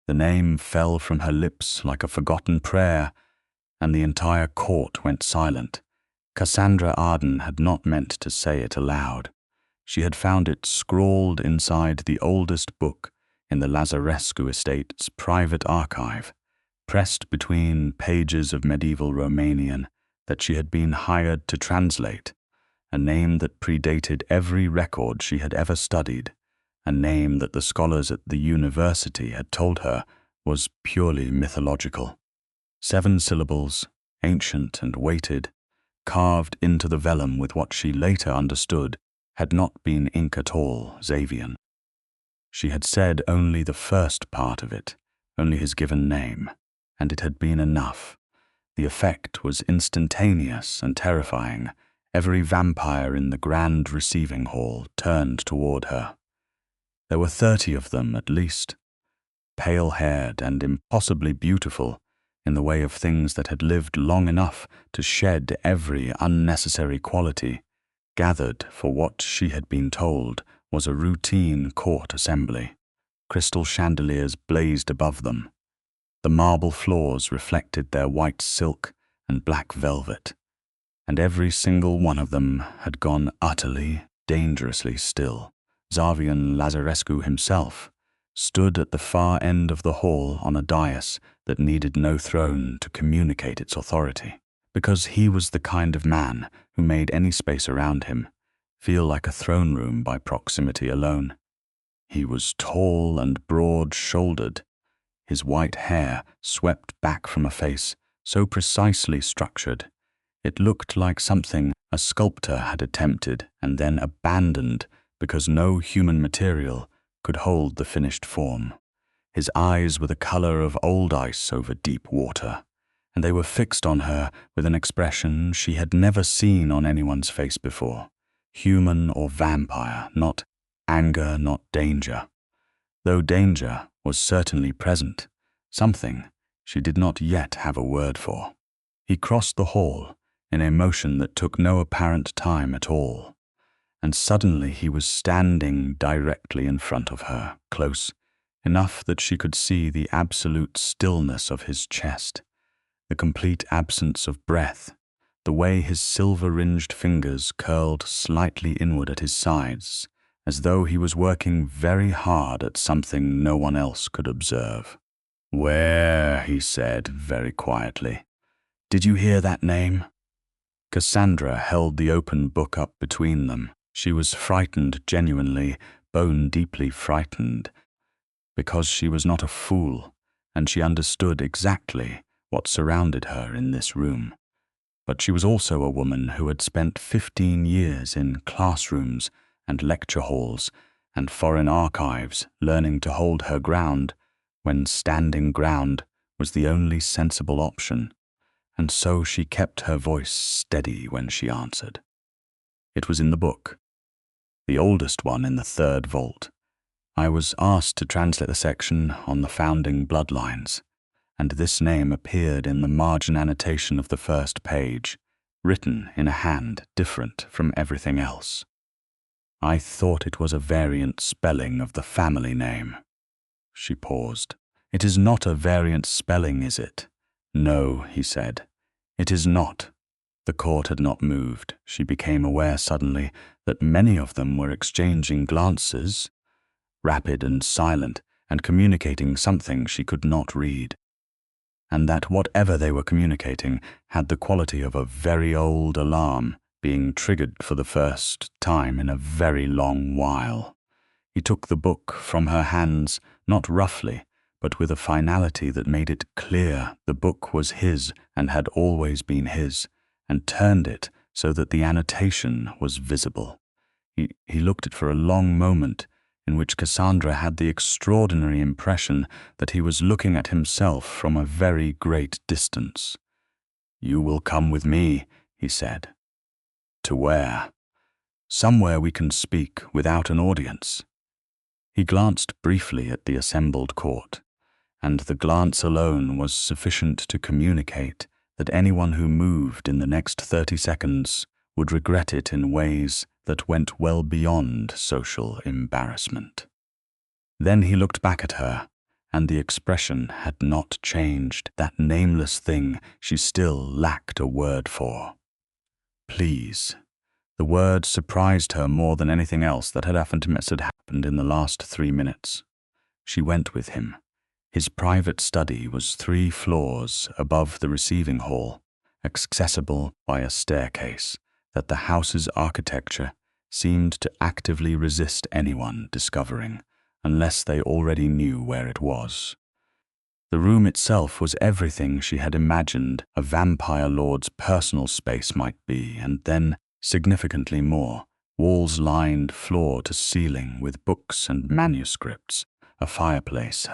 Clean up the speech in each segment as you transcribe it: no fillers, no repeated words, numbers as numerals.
The name fell from her lips like a forgotten prayer, and the entire court went silent. Cassandra Arden had not meant to say it aloud. She had found it scrawled inside the oldest book in the Lazarescu estate's private archive, pressed between pages of medieval Romanian that she had been hired to translate, a name that predated every record she had ever studied, a name that the scholars at the university had told her was purely mythological. 7 syllables, ancient and weighted, carved into the vellum with what she later understood had not been ink at all, Xavian. She had said only the first part of it, only his given name, and it had been enough. The effect was instantaneous and terrifying. Every vampire in the grand receiving hall turned toward her. There were 30 of them at least, pale-haired and impossibly beautiful in the way of things that had lived long enough to shed every unnecessary quality, gathered for what she had been told was a routine court assembly. Crystal chandeliers blazed above them. The marble floors reflected their white silk and black velvet, and every single one of them had gone utterly, dangerously still. Xavian Lazarescu himself stood at the far end of the hall on a dais that needed no throne to communicate its authority, because he was the kind of man who made any space around him feel like a throne room by proximity alone. He was tall and broad-shouldered, his white hair swept back from a face so precisely structured it looked like something a sculptor had attempted and then abandoned because no human material could hold the finished form. His eyes were the color of old ice over deep water, and they were fixed on her with an expression she had never seen on anyone's face before. Human or vampire, not anger, not danger. Though danger was certainly present, something she did not yet have a word for. He crossed the hall in a motion that took no apparent time at all, and suddenly he was standing directly in front of her, close enough that she could see the absolute stillness of his chest, the complete absence of breath, the way his silver-ringed fingers curled slightly inward at his sides, as though he was working very hard at something no one else could observe. "Where?" he said very quietly. "Did you hear that name?" Cassandra held the open book up between them. She was frightened, genuinely, bone-deeply frightened, because she was not a fool, and she understood exactly what surrounded her in this room. But she was also a woman who had spent 15 years in classrooms and lecture halls and foreign archives learning to hold her ground when standing ground was the only sensible option, and so she kept her voice steady when she answered. It was in the book, the oldest one in the 3rd vault. I was asked to translate the section on the founding bloodlines, and this name appeared in the margin annotation of the first page, written in a hand different from everything else. I thought it was a variant spelling of the family name. She paused. "It is not a variant spelling, is it?" "No," he said. "It is not." The court had not moved. She became aware suddenly that many of them were exchanging glances, rapid and silent, and communicating something she could not read, and that whatever they were communicating had the quality of a very old alarm being triggered for the first time in a very long while. He took the book from her hands, not roughly, but with a finality that made it clear the book was his and had always been his, and turned it so that the annotation was visible. He looked at it for a long moment, in which Cassandra had the extraordinary impression that he was looking at himself from a very great distance. "You will come with me," he said. "To where?" "Somewhere we can speak without an audience." He glanced briefly at the assembled court, and the glance alone was sufficient to communicate that anyone who moved in the next 30 seconds would regret it in ways that went well beyond social embarrassment. Then he looked back at her, and the expression had not changed, that nameless thing she still lacked a word for. Please. The word surprised her more than anything else that had happened in the last 3 minutes. She went with him. His private study was 3 floors above the receiving hall, accessible by a staircase that the house's architecture seemed to actively resist anyone discovering, unless they already knew where it was. The room itself was everything she had imagined a vampire lord's personal space might be, and then significantly more. Walls lined floor to ceiling with books and manuscripts, a fireplace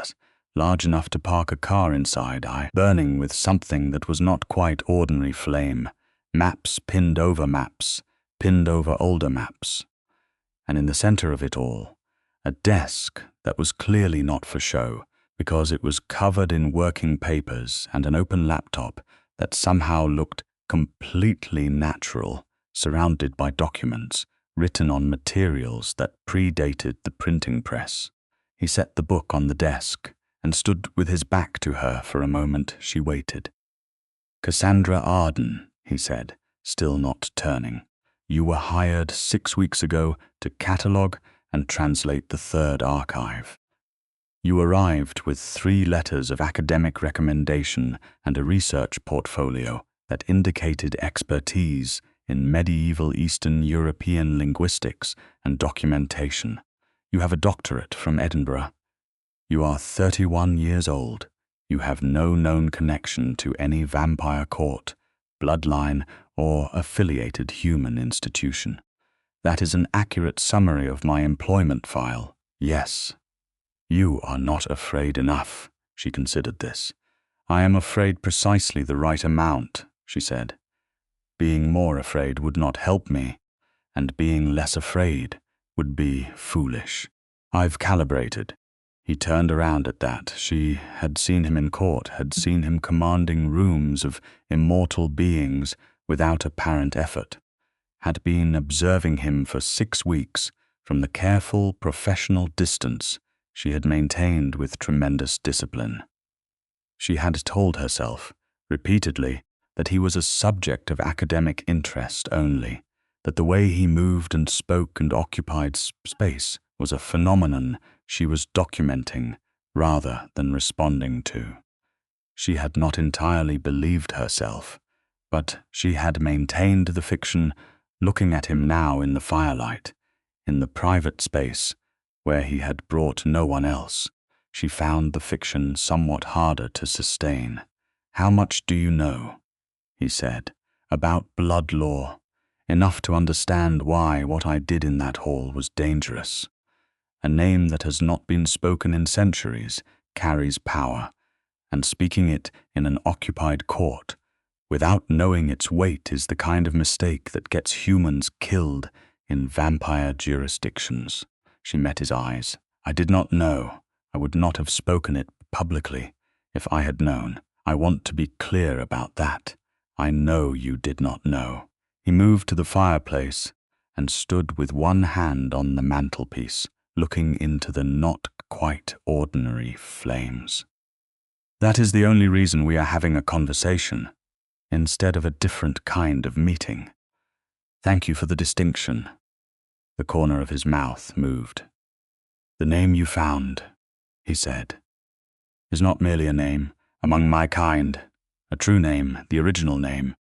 large enough to park a car inside, burning with something that was not quite ordinary flame, maps pinned over older maps. And in the center of it all, a desk that was clearly not for show, because it was covered in working papers and an open laptop that somehow looked completely natural, surrounded by documents written on materials that predated the printing press. He set the book on the desk and stood with his back to her for a moment. She waited. "Cassandra Arden," he said, still not turning. "You were hired 6 weeks ago to catalogue and translate the 3rd archive. You arrived with 3 letters of academic recommendation and a research portfolio that indicated expertise in medieval Eastern European linguistics and documentation. You have a doctorate from Edinburgh. You are 31 years old. You have no known connection to any vampire court, bloodline, or affiliated human institution. That is an accurate summary of my employment file. Yes. You are not afraid enough." She considered this. "I am afraid precisely the right amount," she said. "Being more afraid would not help me, and being less afraid would be foolish. I've calibrated." He turned around at that. She had seen him in court, had seen him commanding rooms of immortal beings without apparent effort, had been observing him for 6 weeks from the careful professional distance she had maintained with tremendous discipline. She had told herself, repeatedly, that he was a subject of academic interest only, that the way he moved and spoke and occupied space was a phenomenon she was documenting rather than responding to. She had not entirely believed herself, but she had maintained the fiction, looking at him now in the firelight, in the private space where he had brought no one else. She found the fiction somewhat harder to sustain. "How much do you know?" he said, "about blood law? Enough to understand why what I did in that hall was dangerous. A name that has not been spoken in centuries carries power, and speaking it in an occupied court without knowing its weight is the kind of mistake that gets humans killed in vampire jurisdictions." She met his eyes. "I did not know. I would not have spoken it publicly if I had known. I want to be clear about that. I know you did not know." He moved to the fireplace and stood with one hand on the mantelpiece, looking into the not quite ordinary flames. "That is the only reason we are having a conversation, instead of a different kind of meeting. Thank you for the distinction." The corner of his mouth moved. "The name you found," he said, "is not merely a name among my kind, a true name, the original name.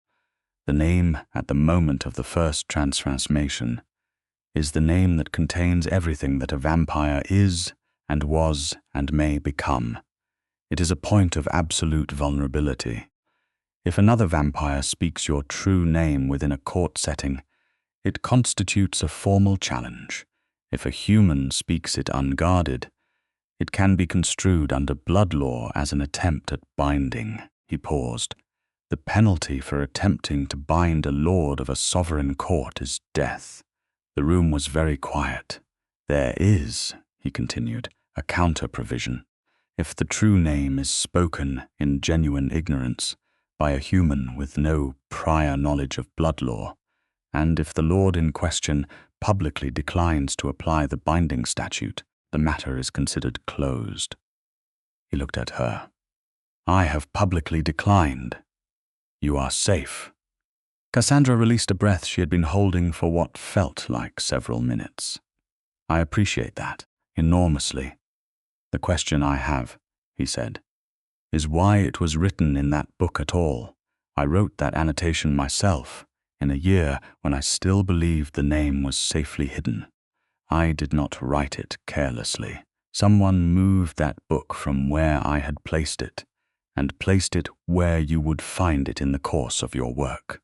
The name at the moment of the first transformation is the name that contains everything that a vampire is and was and may become. It is a point of absolute vulnerability. If another vampire speaks your true name within a court setting, it constitutes a formal challenge. If a human speaks it unguarded, it can be construed under blood law as an attempt at binding." He paused. "The penalty for attempting to bind a lord of a sovereign court is death." The room was very quiet. "There is," he continued, "a counter-provision. If the true name is spoken in genuine ignorance by a human with no prior knowledge of blood law, and if the lord in question publicly declines to apply the binding statute, the matter is considered closed." He looked at her. I have publicly declined. You are safe. Cassandra released a breath she had been holding for what felt like several minutes. I appreciate that, enormously. The question I have, he said, is why it was written in that book at all. I wrote that annotation myself, in a year when I still believed the name was safely hidden. I did not write it carelessly. Someone moved that book from where I had placed it, and placed it where you would find it in the course of your work.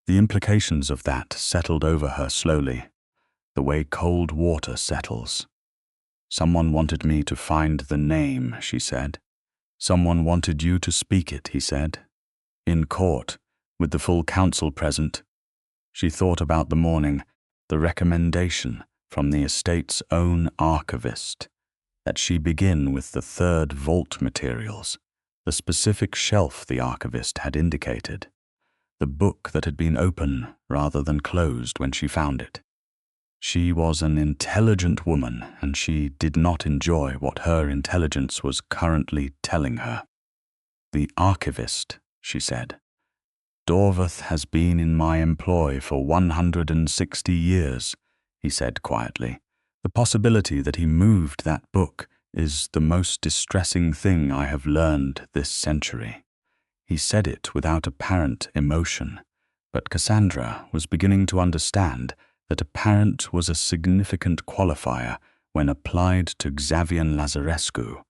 The implications of that settled over her slowly, the way cold water settles. Someone wanted me to find the name, she said. Someone wanted you to speak it, he said. In court, with the full council present. She thought about the morning, the recommendation from the estate's own archivist, that she begin with the third vault materials, the specific shelf the archivist had indicated, the book that had been open rather than closed when she found it. She was an intelligent woman, and she did not enjoy what her intelligence was currently telling her. The archivist, she said. Dorvath has been in my employ for 160 years, he said quietly. The possibility that he moved that book is the most distressing thing I have learned this century. He said it without apparent emotion, but Cassandra was beginning to understand that apparent was a significant qualifier when applied to Xavian Lazarescu,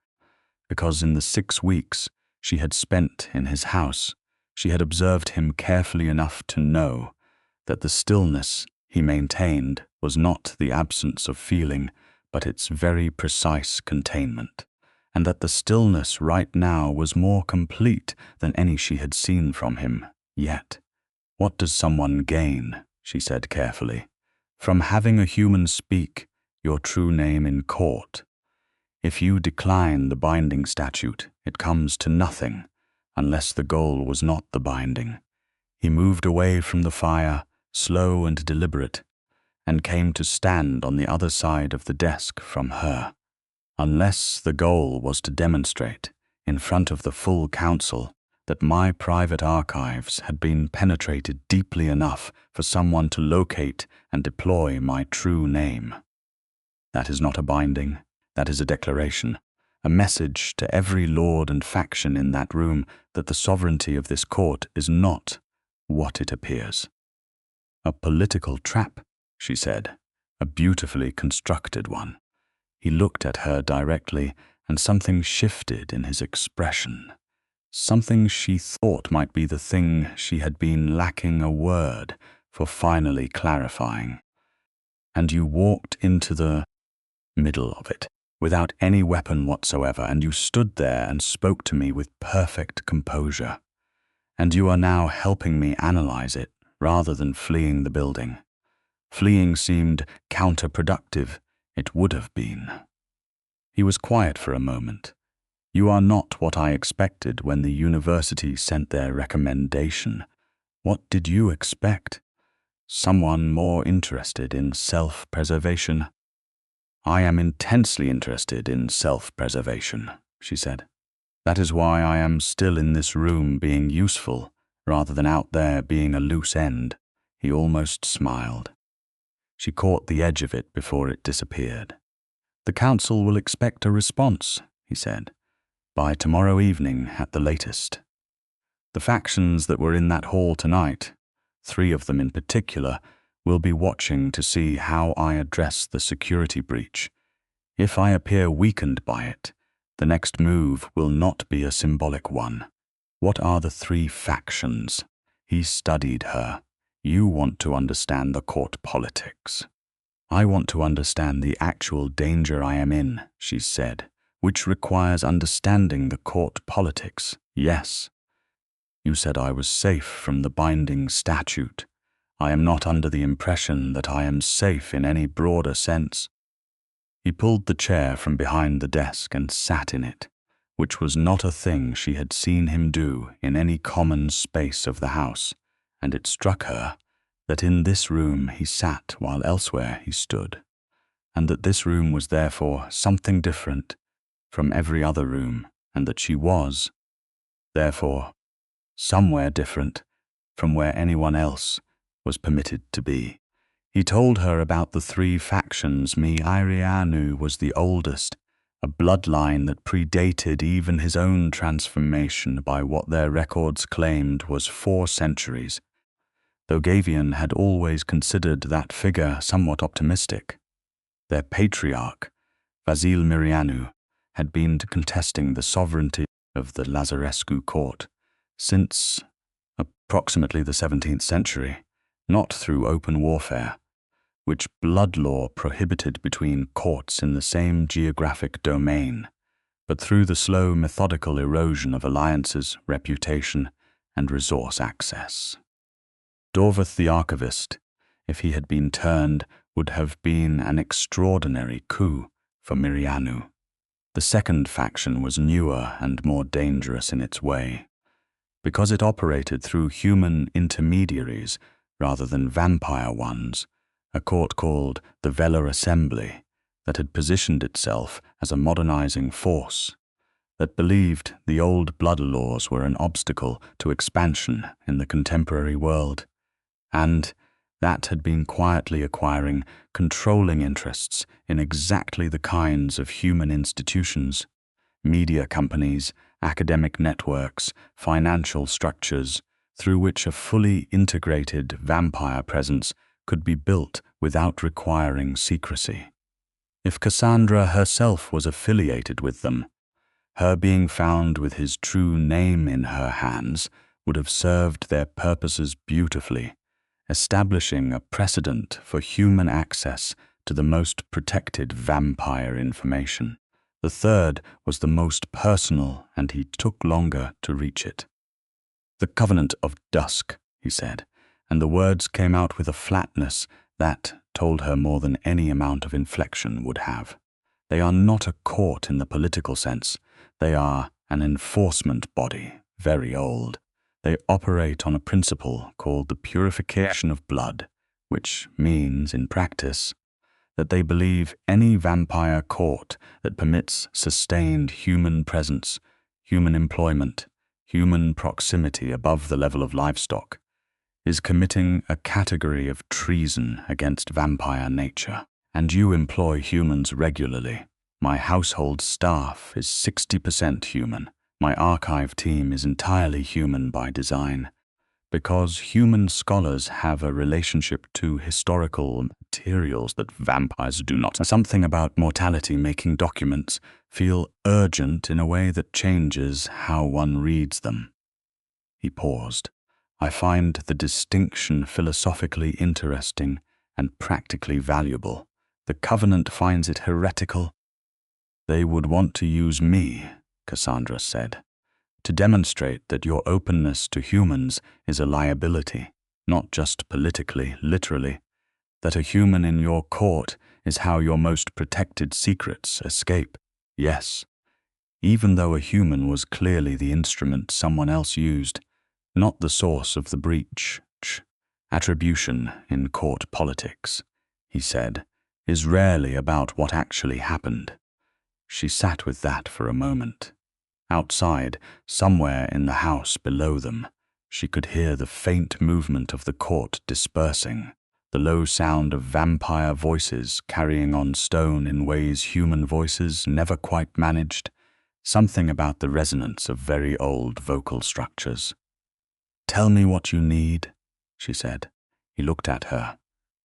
because in the 6 weeks she had spent in his house, she had observed him carefully enough to know that the stillness he maintained was not the absence of feeling, but its very precise containment, and that the stillness right now was more complete than any she had seen from him yet. What does someone gain, she said carefully, from having a human speak your true name in court? If you decline the binding statute, it comes to nothing, unless the goal was not the binding. He moved away from the fire, slow and deliberate, and came to stand on the other side of the desk from her. Unless the goal was to demonstrate, in front of the full council, that my private archives had been penetrated deeply enough for someone to locate and deploy my true name. That is not a binding, that is a declaration, a message to every lord and faction in that room that the sovereignty of this court is not what it appears. A political trap, she said, a beautifully constructed one. He looked at her directly, and something shifted in his expression. Something she thought might be the thing she had been lacking a word for finally clarifying. And you walked into the middle of it, without any weapon whatsoever, and you stood there and spoke to me with perfect composure. And you are now helping me analyze it, rather than fleeing the building. Fleeing seemed counterproductive. It would have been. He was quiet for a moment. You are not what I expected when the university sent their recommendation. What did you expect? Someone more interested in self-preservation? I am intensely interested in self-preservation, she said. That is why I am still in this room being useful, rather than out there being a loose end. He almost smiled. She caught the edge of it before it disappeared. The council will expect a response, he said, by tomorrow evening at the latest. The factions that were in that hall tonight, 3 of them in particular, will be watching to see how I address the security breach. If I appear weakened by it, the next move will not be a symbolic one. What are the 3 factions? He studied her. You want to understand the court politics. I want to understand the actual danger I am in, she said, which requires understanding the court politics. Yes. You said I was safe from the binding statute. I am not under the impression that I am safe in any broader sense. He pulled the chair from behind the desk and sat in it, which was not a thing she had seen him do in any common space of the house, and it struck her that in this room he sat while elsewhere he stood, and that this room was therefore something different, from every other room, and that she was, therefore, somewhere different from where anyone else was permitted to be. He told her about the three factions. Xavian was the oldest, a bloodline that predated even his own transformation by what their records claimed was 4 centuries, though Xavian had always considered that figure somewhat optimistic. Their patriarch, Xavian, had been contesting the sovereignty of the Lazarescu court since approximately the 17th century, not through open warfare, which blood law prohibited between courts in the same geographic domain, but through the slow, methodical erosion of alliances, reputation, and resource access. Dorvath the Archivist, if he had been turned, would have been an extraordinary coup for Mirianu. The second faction was newer and more dangerous in its way, because it operated through human intermediaries rather than vampire ones, a court called the Velar Assembly that had positioned itself as a modernizing force, that believed the old blood laws were an obstacle to expansion in the contemporary world, and that had been quietly acquiring controlling interests in exactly the kinds of human institutions, media companies, academic networks, financial structures, through which a fully integrated vampire presence could be built without requiring secrecy. If Cassandra herself was affiliated with them, her being found with his true name in her hands would have served their purposes beautifully, establishing a precedent for human access to the most protected vampire information. The third was the most personal, and he took longer to reach it. "The Covenant of Dusk," he said, and the words came out with a flatness that told her more than any amount of inflection would have. They are not a court in the political sense. They are an enforcement body, very old. They operate on a principle called the purification of blood, which means, in practice, that they believe any vampire court that permits sustained human presence, human employment, human proximity above the level of livestock, is committing a category of treason against vampire nature. And you employ humans regularly. My household staff is 60% human. My archive team is entirely human by design, because human scholars have a relationship to historical materials that vampires do not. Something about mortality making documents feel urgent in a way that changes how one reads them. He paused. I find the distinction philosophically interesting and practically valuable. The Covenant finds it heretical. They would want to use me, Cassandra said, to demonstrate that your openness to humans is a liability, not just politically, literally, that a human in your court is how your most protected secrets escape. Yes, even though a human was clearly the instrument someone else used, not the source of the breach. Attribution in court politics, he said, is rarely about what actually happened. She sat with that for a moment. Outside, somewhere in the house below them, she could hear the faint movement of the court dispersing, the low sound of vampire voices carrying on stone in ways human voices never quite managed, something about the resonance of very old vocal structures. "Tell me what you need," she said. He looked at her.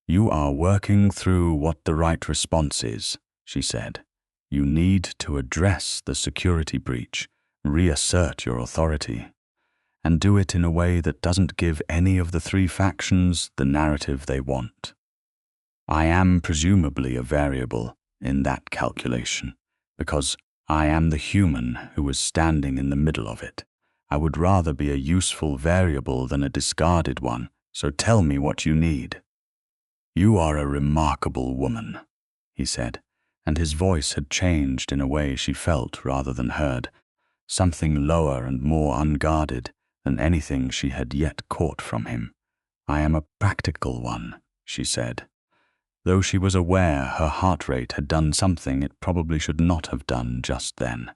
"You are working through what the right response is," she said. "You need to address the security breach, reassert your authority, and do it in a way that doesn't give any of the three factions the narrative they want. I am presumably a variable in that calculation, because I am the human who is standing in the middle of it. I would rather be a useful variable than a discarded one, so tell me what you need." "You are a remarkable woman," he said, and his voice had changed in a way she felt rather than heard, something lower and more unguarded than anything she had yet caught from him. "I am a practical one," she said. though she was aware her heart rate had done something it probably should not have done just then.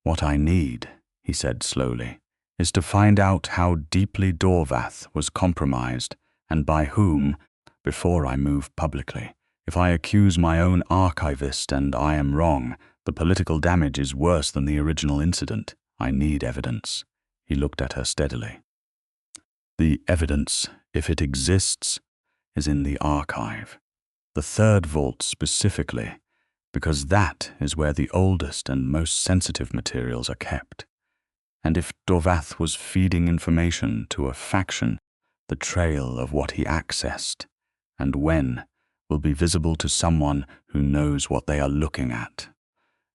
"What I need," he said slowly, "is to find out how deeply Dorvath was compromised and by whom before I move publicly. If I accuse my own archivist and I am wrong, the political damage is worse than the original incident. I need evidence." He looked at her steadily. "The evidence, if it exists, is in the archive. The third vault specifically, because that is where the oldest and most sensitive materials are kept. And if Dorvath was feeding information to a faction, the trail of what he accessed, and when, will be visible to someone who knows what they are looking at.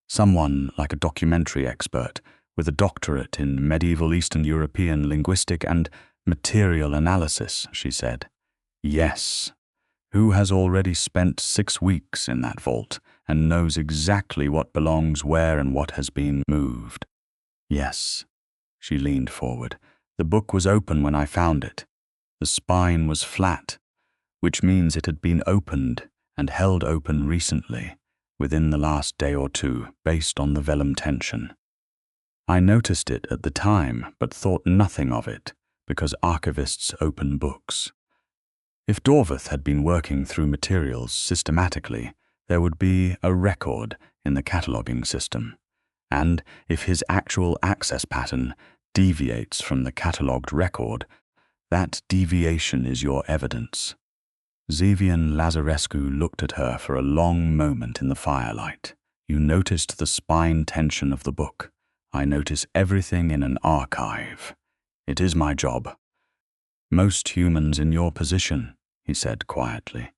Someone like a documentary expert with a doctorate in medieval Eastern European linguistic and material analysis," she said. "Yes, who has already spent 6 weeks in that vault and knows exactly what belongs where and what has been moved." "Yes." She leaned forward. "The book was open when I found it. The spine was flat, which means it had been opened and held open recently, within the last day or two, based on the vellum tension. I noticed it at the time, but thought nothing of it, because archivists open books. If Dorvath had been working through materials systematically, there would be a record in the cataloging system, and if his actual access pattern deviates from the catalogued record, that deviation is your evidence." Xavian Lazarescu looked at her for a long moment in the firelight. "You noticed the spine tension of the book. I notice everything in an archive. It is my job. Most humans in your position," he said quietly,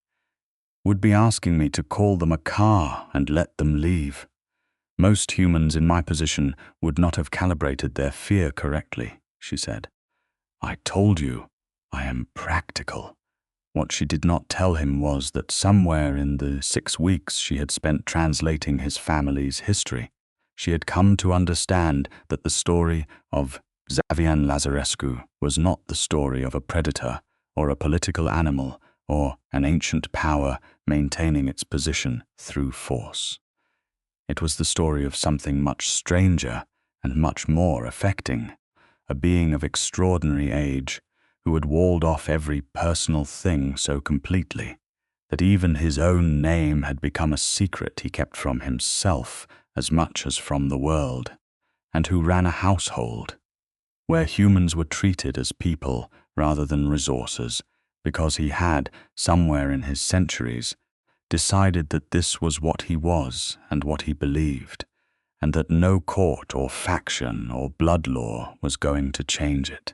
"would be asking me to call them a car and let them leave. Most humans in my position would not have calibrated their fear correctly," she said. "I told you, I am practical." What she did not tell him was that somewhere in the 6 weeks she had spent translating his family's history, she had come to understand that the story of Xavian Lazarescu was not the story of a predator or a political animal or an ancient power maintaining its position through force. It was the story of something much stranger and much more affecting, a being of extraordinary age who had walled off every personal thing so completely that even his own name had become a secret he kept from himself as much as from the world, and who ran a household where humans were treated as people rather than resources, because he had, somewhere in his centuries, decided that this was what he was and what he believed, and that no court or faction or blood law was going to change it.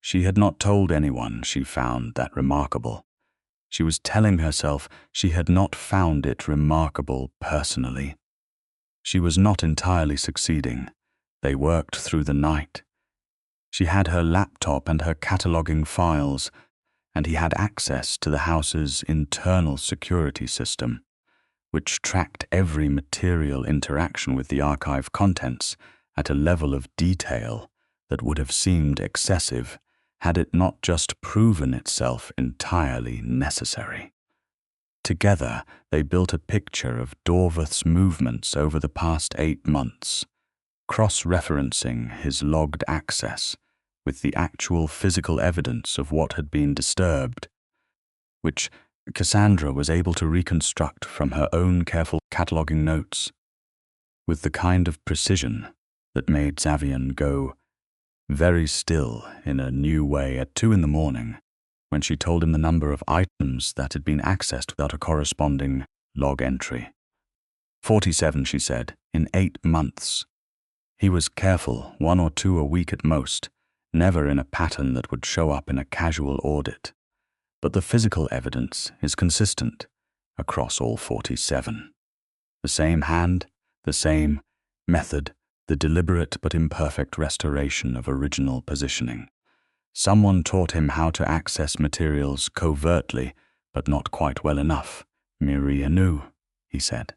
She had not told anyone she found that remarkable. She was telling herself she had not found it remarkable personally. She was not entirely succeeding. They worked through the night. She had her laptop and her cataloging files, and he had access to the house's internal security system, which tracked every material interaction with the archive contents at a level of detail that would have seemed excessive had it not just proven itself entirely necessary. Together, they built a picture of Dorvath's movements over the past 8 months, cross-referencing his logged access with the actual physical evidence of what had been disturbed, which Cassandra was able to reconstruct from her own careful cataloging notes, with the kind of precision that made Xavian go very still in a new way at 2 a.m. when she told him the number of items that had been accessed without a corresponding log entry. 47, she said, in 8 months. He was careful, 1 or 2 a week at most, never in a pattern that would show up in a casual audit. But the physical evidence is consistent across all 47. The same hand, the same method, the deliberate but imperfect restoration of original positioning. Someone taught him how to access materials covertly, but not quite well enough. Mirianu, he said.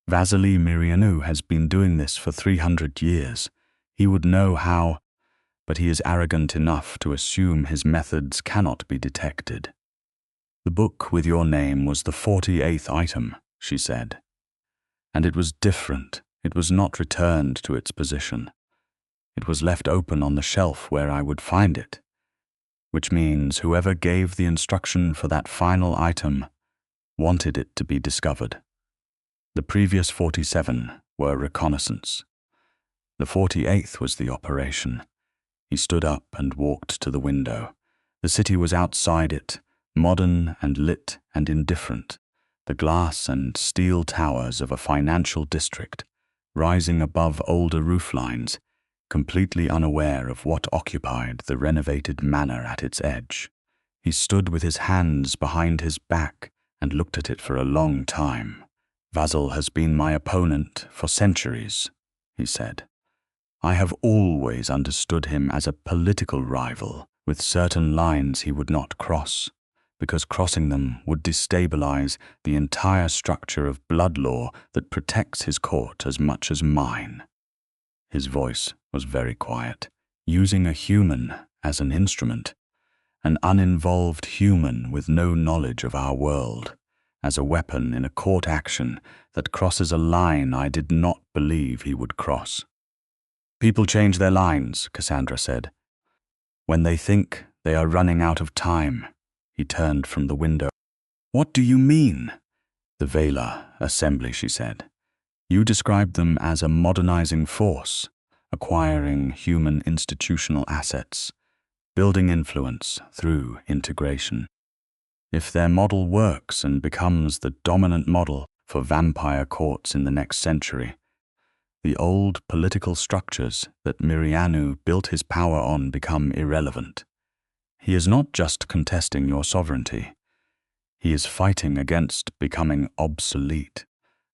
Vasily Mirianu has been doing this for 300 years. He would know how, but he is arrogant enough to assume his methods cannot be detected. The book with your name was the 48th item, she said. And it was different. It was not returned to its position. It was left open on the shelf where I would find it, which means whoever gave the instruction for that final item wanted it to be discovered. The previous 47 were reconnaissance. The 48th was the operation. He stood up and walked to the window. The city was outside it, modern and lit and indifferent, the glass and steel towers of a financial district, rising above older rooflines, completely unaware of what occupied the renovated manor at its edge. He stood with his hands behind his back and looked at it for a long time. Vasil has been my opponent for centuries, he said. I have always understood him as a political rival with certain lines he would not cross, because crossing them would destabilize the entire structure of blood law that protects his court as much as mine. His voice was very quiet, using a human as an instrument, an uninvolved human with no knowledge of our world, as a weapon in a court action that crosses a line I did not believe he would cross. People change their lines, Cassandra said. When they think they are running out of time. He turned from the window. What do you mean? The Vela Assembly, she said. You described them as a modernizing force, acquiring human institutional assets, building influence through integration. If their model works and becomes the dominant model for vampire courts in the next century, the old political structures that Mirianu built his power on become irrelevant. He is not just contesting your sovereignty. He is fighting against becoming obsolete.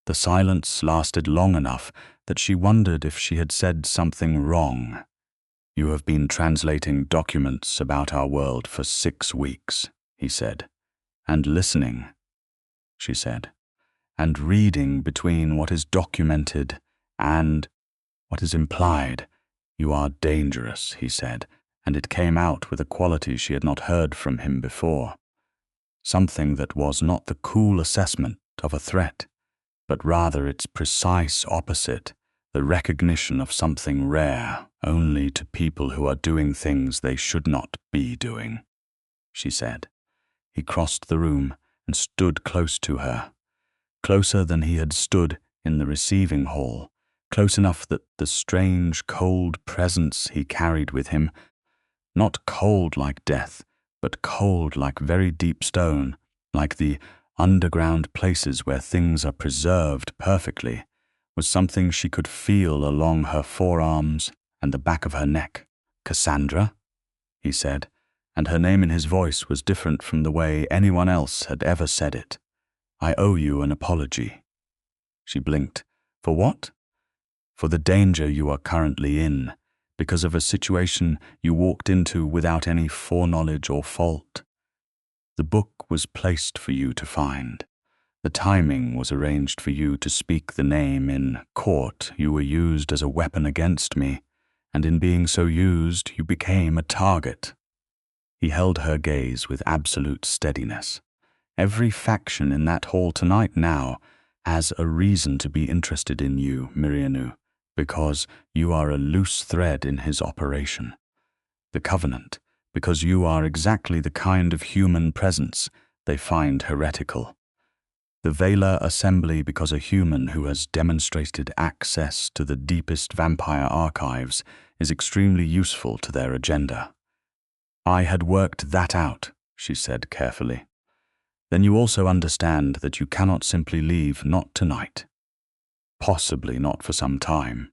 The silence lasted long enough that she wondered if she had said something wrong. You have been translating documents about our world for 6 weeks, he said. And listening, she said. And reading between what is documented and what is implied. You are dangerous, he said, and it came out with a quality she had not heard from him before. Something that was not the cool assessment of a threat, but rather its precise opposite, the recognition of something rare only to people who are doing things they should not be doing, she said. He crossed the room and stood close to her, closer than he had stood in the receiving hall, close enough that the strange, cold presence he carried with him, not cold like death, but cold like very deep stone, like the underground places where things are preserved perfectly, was something she could feel along her forearms and the back of her neck. Cassandra, he said, and her name in his voice was different from the way anyone else had ever said it. I owe you an apology. She blinked. For what? For the danger you are currently in, because of a situation you walked into without any foreknowledge or fault. The book was placed for you to find. The timing was arranged for you to speak the name in court. You were used as a weapon against me, and in being so used, you became a target. He held her gaze with absolute steadiness. Every faction in that hall tonight now has a reason to be interested in you, Mirianu, because you are a loose thread in his operation. The Covenant, because you are exactly the kind of human presence they find heretical. The Vela Assembly, because a human who has demonstrated access to the deepest vampire archives is extremely useful to their agenda. I had worked that out, she said carefully. Then you also understand that you cannot simply leave, not tonight. Possibly not for some time.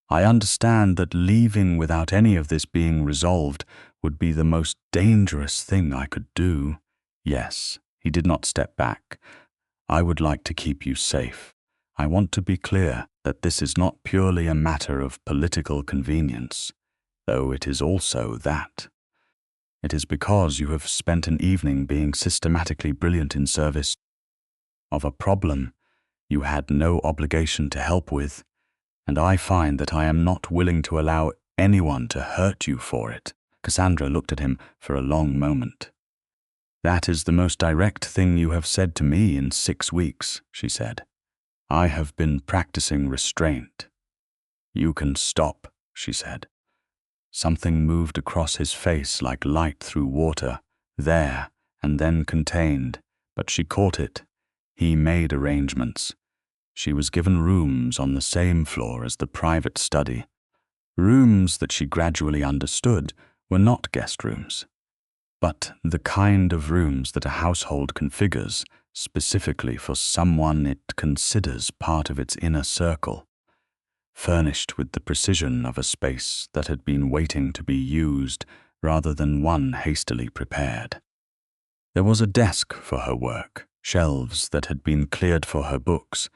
I understand that leaving without any of this being resolved would be the most dangerous thing I could do. Yes, he did not step back. I would like to keep you safe. I want to be clear that this is not purely a matter of political convenience, though it is also that. It is because you have spent an evening being systematically brilliant in service of a problem you had no obligation to help with, and I find that I am not willing to allow anyone to hurt you for it. Cassandra looked at him for a long moment. "That is the most direct thing you have said to me in 6 weeks," she said. "I have been practicing restraint." "You can stop," she said. Something moved across his face like light through water, there and then contained, but she caught it. He made arrangements. She was given rooms on the same floor as the private study. Rooms that she gradually understood were not guest rooms, but the kind of rooms that a household configures specifically for someone it considers part of its inner circle, furnished with the precision of a space that had been waiting to be used rather than one hastily prepared. There was a desk for her work, shelves that had been cleared for her books,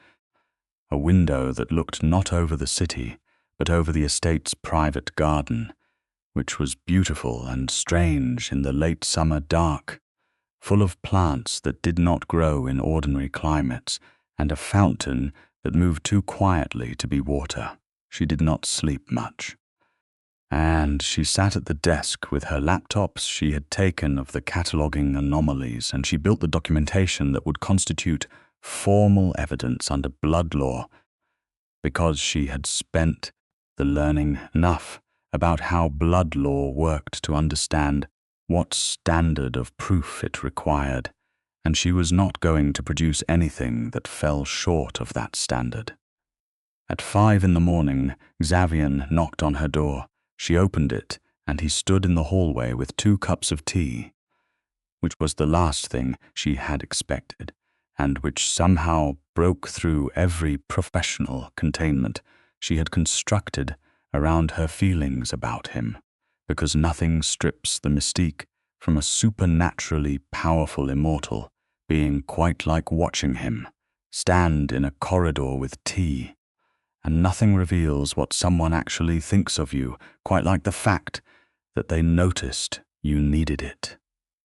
a window that looked not over the city, but over the estate's private garden, which was beautiful and strange in the late summer dark, full of plants that did not grow in ordinary climates, and a fountain that moved too quietly to be water. She did not sleep much. And she sat at the desk with her laptops she had taken of the cataloging anomalies, and she built the documentation that would constitute formal evidence under blood law, because she had spent the learning enough about how blood law worked to understand what standard of proof it required, and she was not going to produce anything that fell short of that standard. At 5 in the morning, Xavian knocked on her door. She opened it, and he stood in the hallway with 2 cups of tea, which was the last thing she had expected, and which somehow broke through every professional containment she had constructed around her feelings about him, because nothing strips the mystique from a supernaturally powerful immortal being quite like watching him stand in a corridor with tea, and nothing reveals what someone actually thinks of you quite like the fact that they noticed you needed it.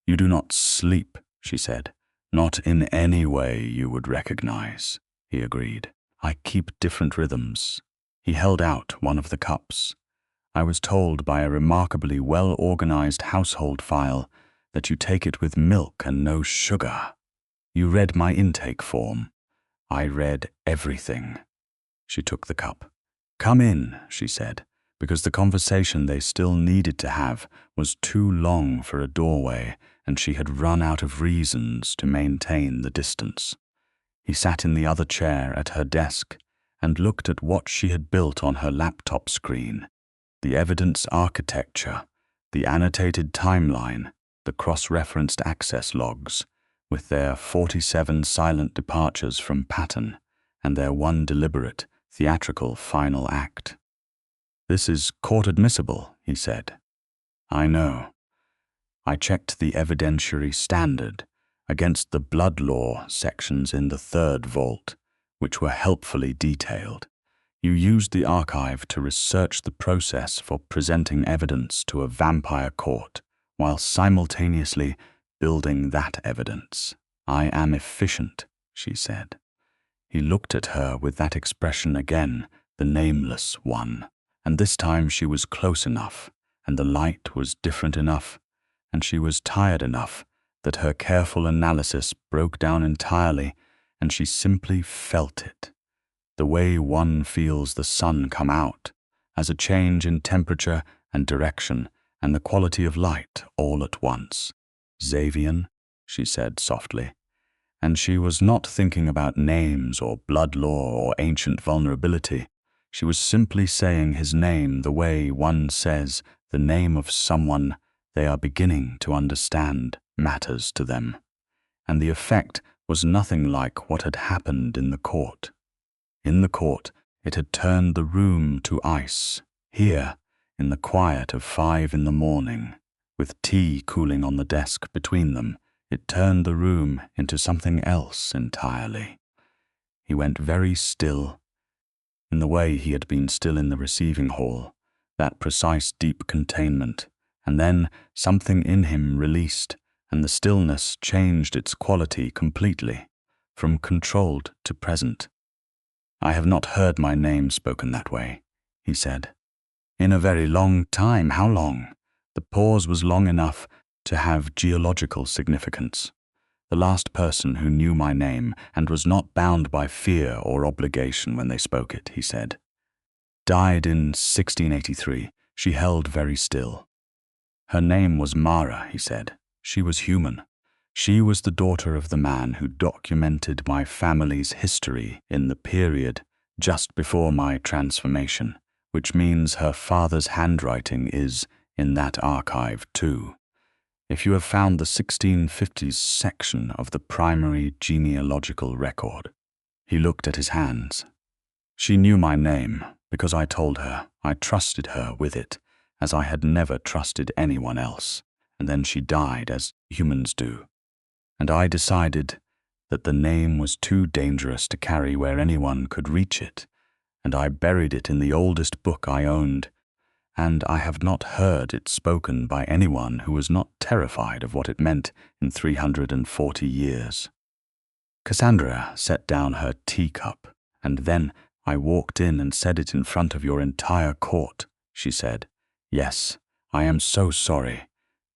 "You do not sleep," she said. "Not in any way you would recognize," he agreed. "I keep different rhythms." He held out one of the cups. "I was told by a remarkably well-organized household file that you take it with milk and no sugar. You read my intake form." "I read everything." She took the cup. "Come in," she said, because the conversation they still needed to have was too long for a doorway, and she had run out of reasons to maintain the distance. He sat in the other chair at her desk and looked at what she had built on her laptop screen, the evidence architecture, the annotated timeline, the cross-referenced access logs, with their 47 silent departures from pattern and their 1 deliberate, theatrical final act. "This is court admissible," he said. "I know. I checked the evidentiary standard against the blood law sections in the 3rd vault, which were helpfully detailed. You used the archive to research the process for presenting evidence to a vampire court, while simultaneously building that evidence. I am efficient," she said. He looked at her with that expression again, the nameless one, and this time she was close enough, and the light was different enough, and she was tired enough that her careful analysis broke down entirely, and she simply felt it, the way one feels the sun come out, as a change in temperature and direction and the quality of light all at once. "Xavian," she said softly, and she was not thinking about names or blood law or ancient vulnerability. She was simply saying his name the way one says the name of someone they are beginning to understand matters to them, and the effect was nothing like what had happened in the court. In the court, it had turned the room to ice. Here, in the quiet of 5 in the morning, with tea cooling on the desk between them, it turned the room into something else entirely. He went very still, in the way he had been still in the receiving hall, that precise deep containment, and then something in him released, and the stillness changed its quality completely, from controlled to present. "I have not heard my name spoken that way," he said. "In a very long time. How long?" The pause was long enough to have geological significance. The last person who knew my name and was not bound by fear or obligation when they spoke it, he said. Died in 1683. She held very still. Her name was Mara, he said. She was human. She was the daughter of the man who documented my family's history in the period just before my transformation, which means her father's handwriting is in that archive too. If you have found the 1650s section of the primary genealogical record. He looked at his hands. She knew my name because I told her. I trusted her with it, as I had never trusted anyone else, and then she died as humans do. And I decided that the name was too dangerous to carry where anyone could reach it, and I buried it in the oldest book I owned, and I have not heard it spoken by anyone who was not terrified of what it meant in 340 years. Cassandra set down her teacup, and then I walked in and said it in front of your entire court, she said. Yes, I am so sorry.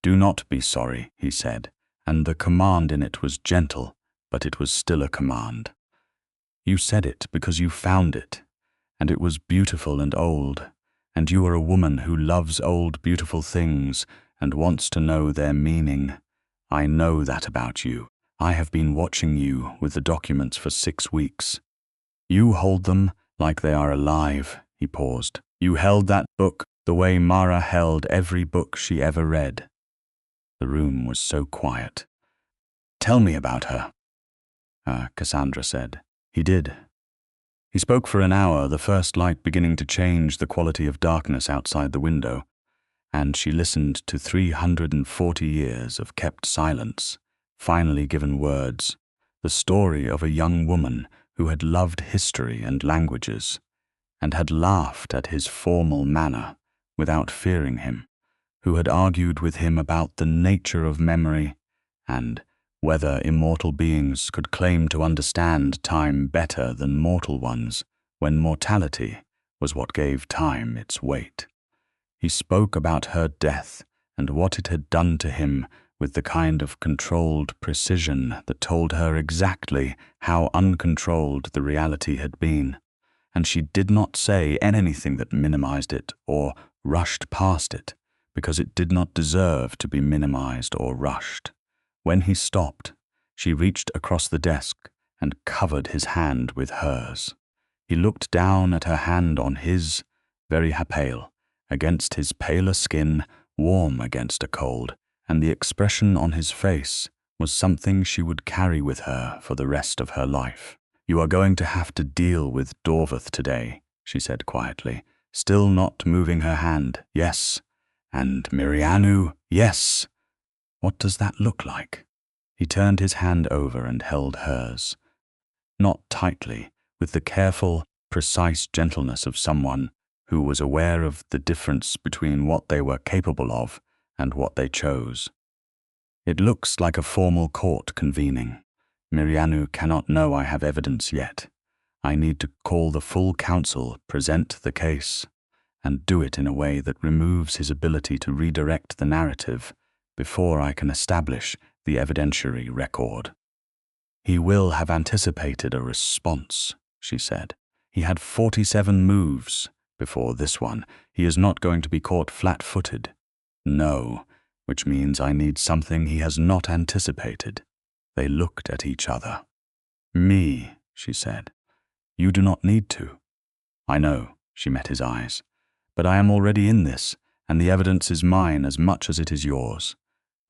Do not be sorry, he said, and the command in it was gentle, but it was still a command. You said it because you found it, and it was beautiful and old, and you are a woman who loves old beautiful things and wants to know their meaning. I know that about you. I have been watching you with the documents for 6 weeks. You hold them like they are alive, he paused. You held that book the way Mara held every book she ever read. The room was so quiet. Tell me about her, Cassandra said. He did. He spoke for an hour, the first light beginning to change the quality of darkness outside the window, and she listened to 340 years of kept silence, finally given words, the story of a young woman who had loved history and languages, and had laughed at his formal manner without fearing him, who had argued with him about the nature of memory and whether immortal beings could claim to understand time better than mortal ones when mortality was what gave time its weight. He spoke about her death and what it had done to him with the kind of controlled precision that told her exactly how uncontrolled the reality had been, and she did not say anything that minimized it or rushed past it, because it did not deserve to be minimized or rushed. When he stopped, she reached across the desk and covered his hand with hers. He looked down at her hand on his, very pale, against his paler skin, warm against a cold, and the expression on his face was something she would carry with her for the rest of her life. You are going to have to deal with Dorvath today, she said quietly, still not moving her hand. Yes. And Mirianu, yes. What does that look like? He turned his hand over and held hers. Not tightly, with the careful, precise gentleness of someone who was aware of the difference between what they were capable of and what they chose. It looks like a formal court convening. Mirianu cannot know I have evidence yet. I need to call the full council, present the case, and do it in a way that removes his ability to redirect the narrative before I can establish the evidentiary record. He will have anticipated a response, she said. He had 47 moves before this one. He is not going to be caught flat-footed. No, which means I need something he has not anticipated. They looked at each other. Me, she said. You do not need to. I know, she met his eyes. But I am already in this, and the evidence is mine as much as it is yours.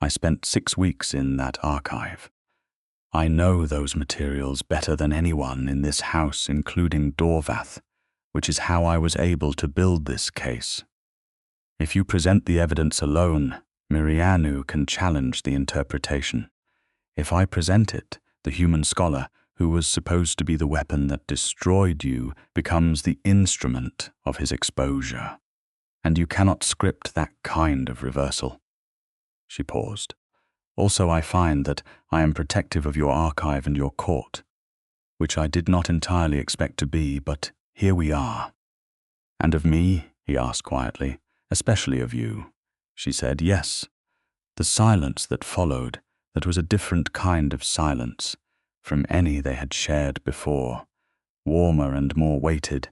I spent 6 weeks in that archive. I know those materials better than anyone in this house, including Dorvath, which is how I was able to build this case. If you present the evidence alone, Mirianu can challenge the interpretation. If I present it, the human scholar, who was supposed to be the weapon that destroyed you, becomes the instrument of his exposure. And you cannot script that kind of reversal. She paused. Also, I find that I am protective of your archive and your court, which I did not entirely expect to be, but here we are. And of me, he asked quietly. Especially of you. She said, yes. The silence that followed, that was a different kind of silence from any they had shared before, warmer and more weighted,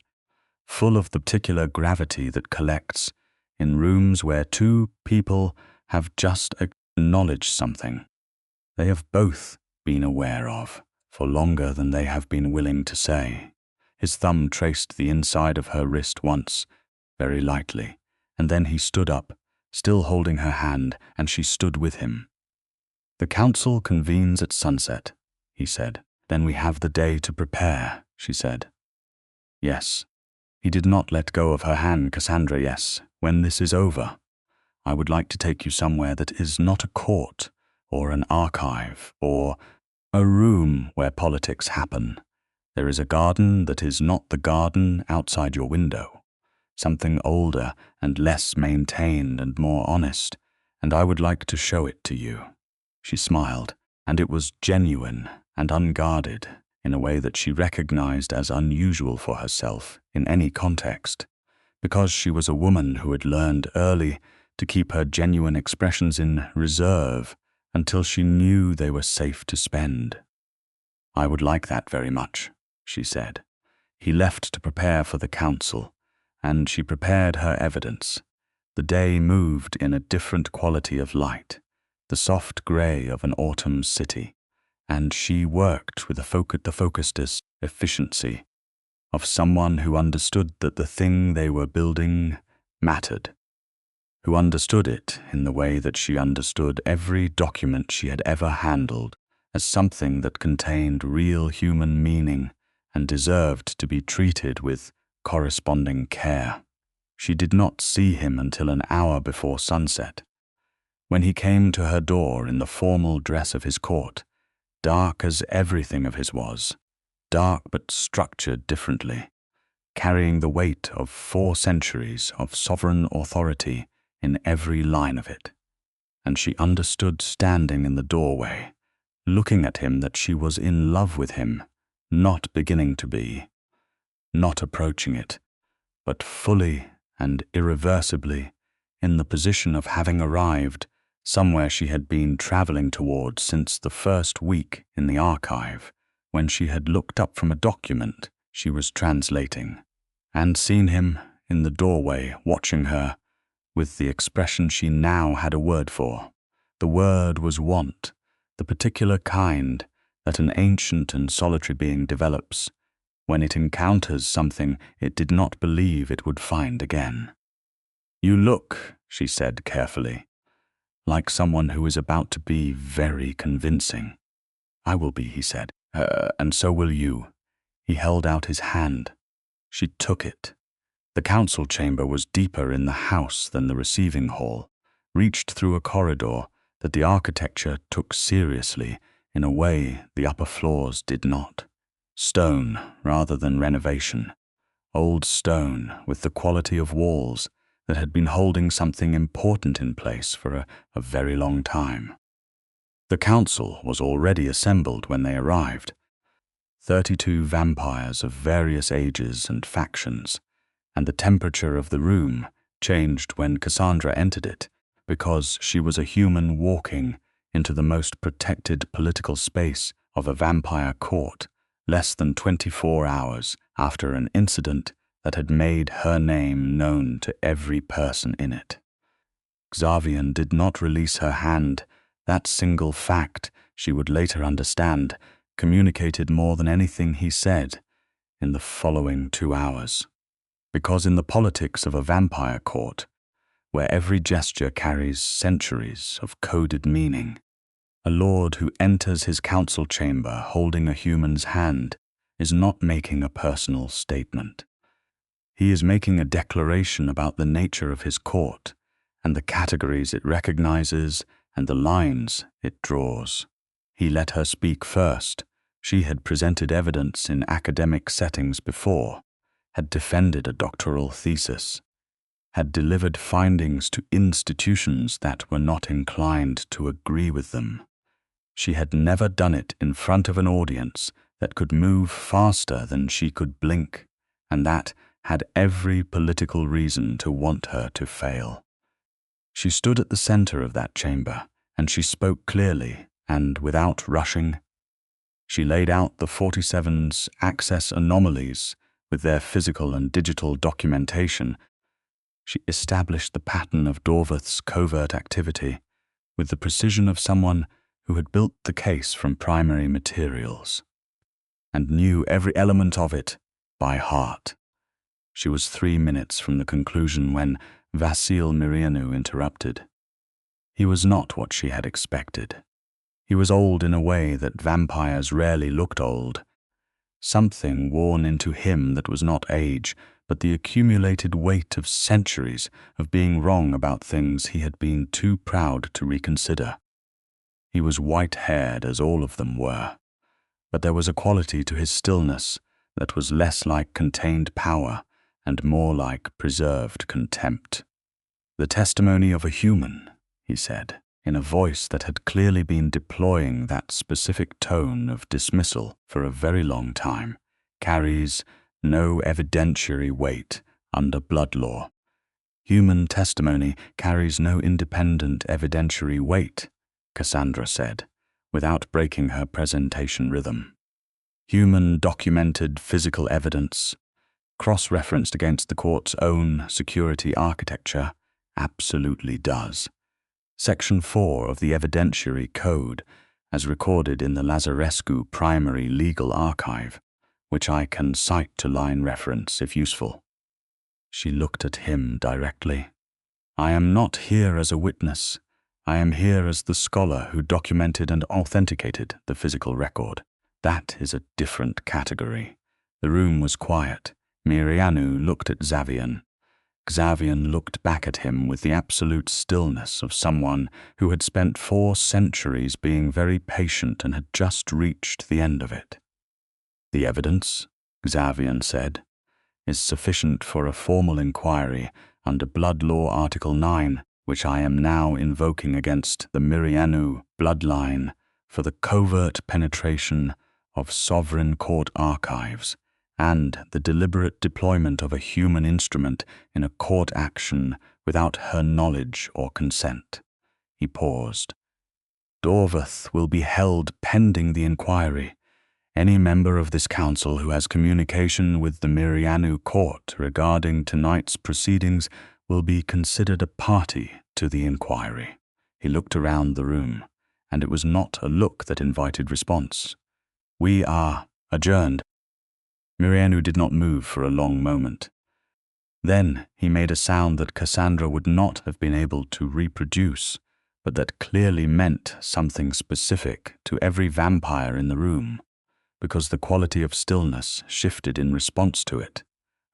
full of the particular gravity that collects in rooms where two people have just acknowledged something they have both been aware of for longer than they have been willing to say. His thumb traced the inside of her wrist once, very lightly, and then he stood up, still holding her hand, and she stood with him. "The council convenes at sunset," he said. "Then we have the day to prepare," she said. "Yes." He did not let go of her hand. "Cassandra, yes, when this is over, I would like to take you somewhere that is not a court, or an archive, or a room where politics happen. There is a garden that is not the garden outside your window, something older and less maintained and more honest, and I would like to show it to you." She smiled, and it was genuine and unguarded in a way that she recognized as unusual for herself in any context, because she was a woman who had learned early to keep her genuine expressions in reserve until she knew they were safe to spend. "I would like that very much," she said. He left to prepare for the council, and she prepared her evidence. The day moved in a different quality of light, the soft grey of an autumn city, and she worked with the focused efficiency of someone who understood that the thing they were building mattered, who understood it in the way that she understood every document she had ever handled as something that contained real human meaning and deserved to be treated with corresponding care. She did not see him until an hour before sunset, when he came to her door in the formal dress of his court, dark as everything of his was, dark but structured differently, carrying the weight of 4 centuries of sovereign authority in every line of it. And she understood standing in the doorway, looking at him, that she was in love with him, not beginning to be, not approaching it, but fully and irreversibly in the position of having arrived somewhere she had been traveling towards since the first week in the archive, when she had looked up from a document she was translating, and seen him in the doorway watching her with the expression she now had a word for. The word was want, the particular kind that an ancient and solitary being develops when it encounters something it did not believe it would find again. "You look," she said carefully, "like someone who is about to be very convincing." "I will be," he said, "and so will you." He held out his hand. She took it. The council chamber was deeper in the house than the receiving hall, reached through a corridor that the architecture took seriously in a way the upper floors did not. Stone rather than renovation. Old stone with the quality of walls that had been holding something important in place for a very long time. The council was already assembled when they arrived. 32 vampires of various ages and factions, and the temperature of the room changed when Cassandra entered it, because she was a human walking into the most protected political space of a vampire court less than 24 hours after an incident that had made her name known to every person in it. Xavian did not release her hand. That single fact, she would later understand, communicated more than anything he said in the following 2 hours. Because in the politics of a vampire court, where every gesture carries centuries of coded meaning, a lord who enters his council chamber holding a human's hand is not making a personal statement. He is making a declaration about the nature of his court and the categories it recognizes and the lines it draws. He let her speak first. She had presented evidence in academic settings before, had defended a doctoral thesis, had delivered findings to institutions that were not inclined to agree with them. She had never done it in front of an audience that could move faster than she could blink, and that had every political reason to want her to fail. She stood at the center of that chamber, and she spoke clearly and without rushing. She laid out the 47's access anomalies with their physical and digital documentation. She established the pattern of Dorvath's covert activity with the precision of someone who had built the case from primary materials and knew every element of it by heart. She was 3 minutes from the conclusion when Vasil Mirianu interrupted. He was not what she had expected. He was old in a way that vampires rarely looked old. Something worn into him that was not age, but the accumulated weight of centuries of being wrong about things he had been too proud to reconsider. He was white-haired, as all of them were, but there was a quality to his stillness that was less like contained power and more like preserved contempt. "The testimony of a human," he said, in a voice that had clearly been deploying that specific tone of dismissal for a very long time, "carries no evidentiary weight under blood law. Human testimony carries no independent evidentiary weight," Cassandra said, without breaking her presentation rhythm. "Human documented physical evidence, cross-referenced against the court's own security architecture, absolutely does. Section 4 of the Evidentiary Code, as recorded in the Lazarescu Primary Legal Archive, which I can cite to line reference if useful." She looked at him directly. "I am not here as a witness. I am here as the scholar who documented and authenticated the physical record. That is a different category." The room was quiet. Mirianu looked at Xavian. Xavian looked back at him with the absolute stillness of someone who had spent 4 centuries being very patient and had just reached the end of it. "The evidence," Xavian said, "is sufficient for a formal inquiry under Blood Law Article 9, which I am now invoking against the Mirianu bloodline for the covert penetration of sovereign court archives and the deliberate deployment of a human instrument in a court action without her knowledge or consent." He paused. "Dorvath will be held pending the inquiry. Any member of this council who has communication with the Mirianu court regarding tonight's proceedings will be considered a party to the inquiry." He looked around the room, and it was not a look that invited response. "We are adjourned." Mirianu did not move for a long moment. Then he made a sound that Cassandra would not have been able to reproduce, but that clearly meant something specific to every vampire in the room, because the quality of stillness shifted in response to it.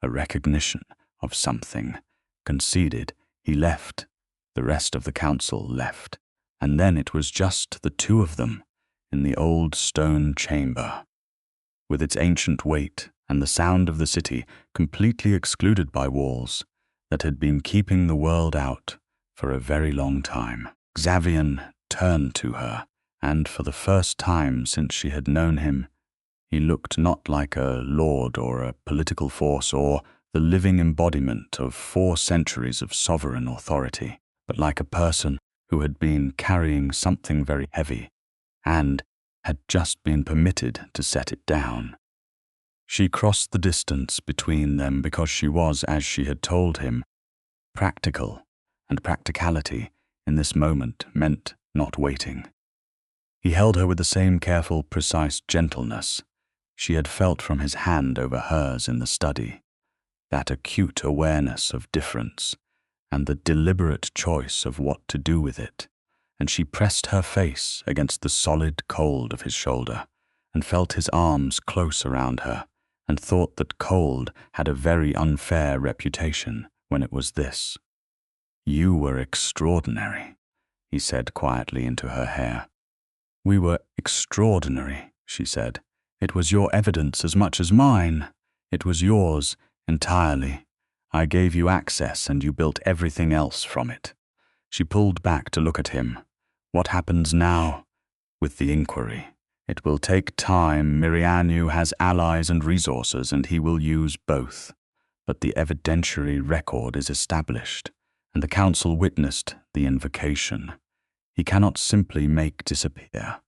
A recognition of something. Conceded, he left. The rest of the council left. And then it was just the two of them in the old stone chamber, with its ancient weight and the sound of the city completely excluded by walls that had been keeping the world out for a very long time. Xavian turned to her, and for the first time since she had known him, he looked not like a lord or a political force or the living embodiment of 4 centuries of sovereign authority, but like a person who had been carrying something very heavy and had just been permitted to set it down. She crossed the distance between them because she was, as she had told him, practical, and practicality in this moment meant not waiting. He held her with the same careful, precise gentleness she had felt from his hand over hers in the study, that acute awareness of difference and the deliberate choice of what to do with it, and she pressed her face against the solid cold of his shoulder and felt his arms close around her and thought that cold had a very unfair reputation when it was this. "You were extraordinary," he said quietly into her hair. "We were extraordinary," she said. "It was your evidence as much as mine. It was yours entirely. I gave you access and you built everything else from it." She pulled back to look at him. "What happens now?" "With the inquiry. It will take time. Mirianu has allies and resources, and he will use both. But the evidentiary record is established, and the council witnessed the invocation. He cannot simply make disappear.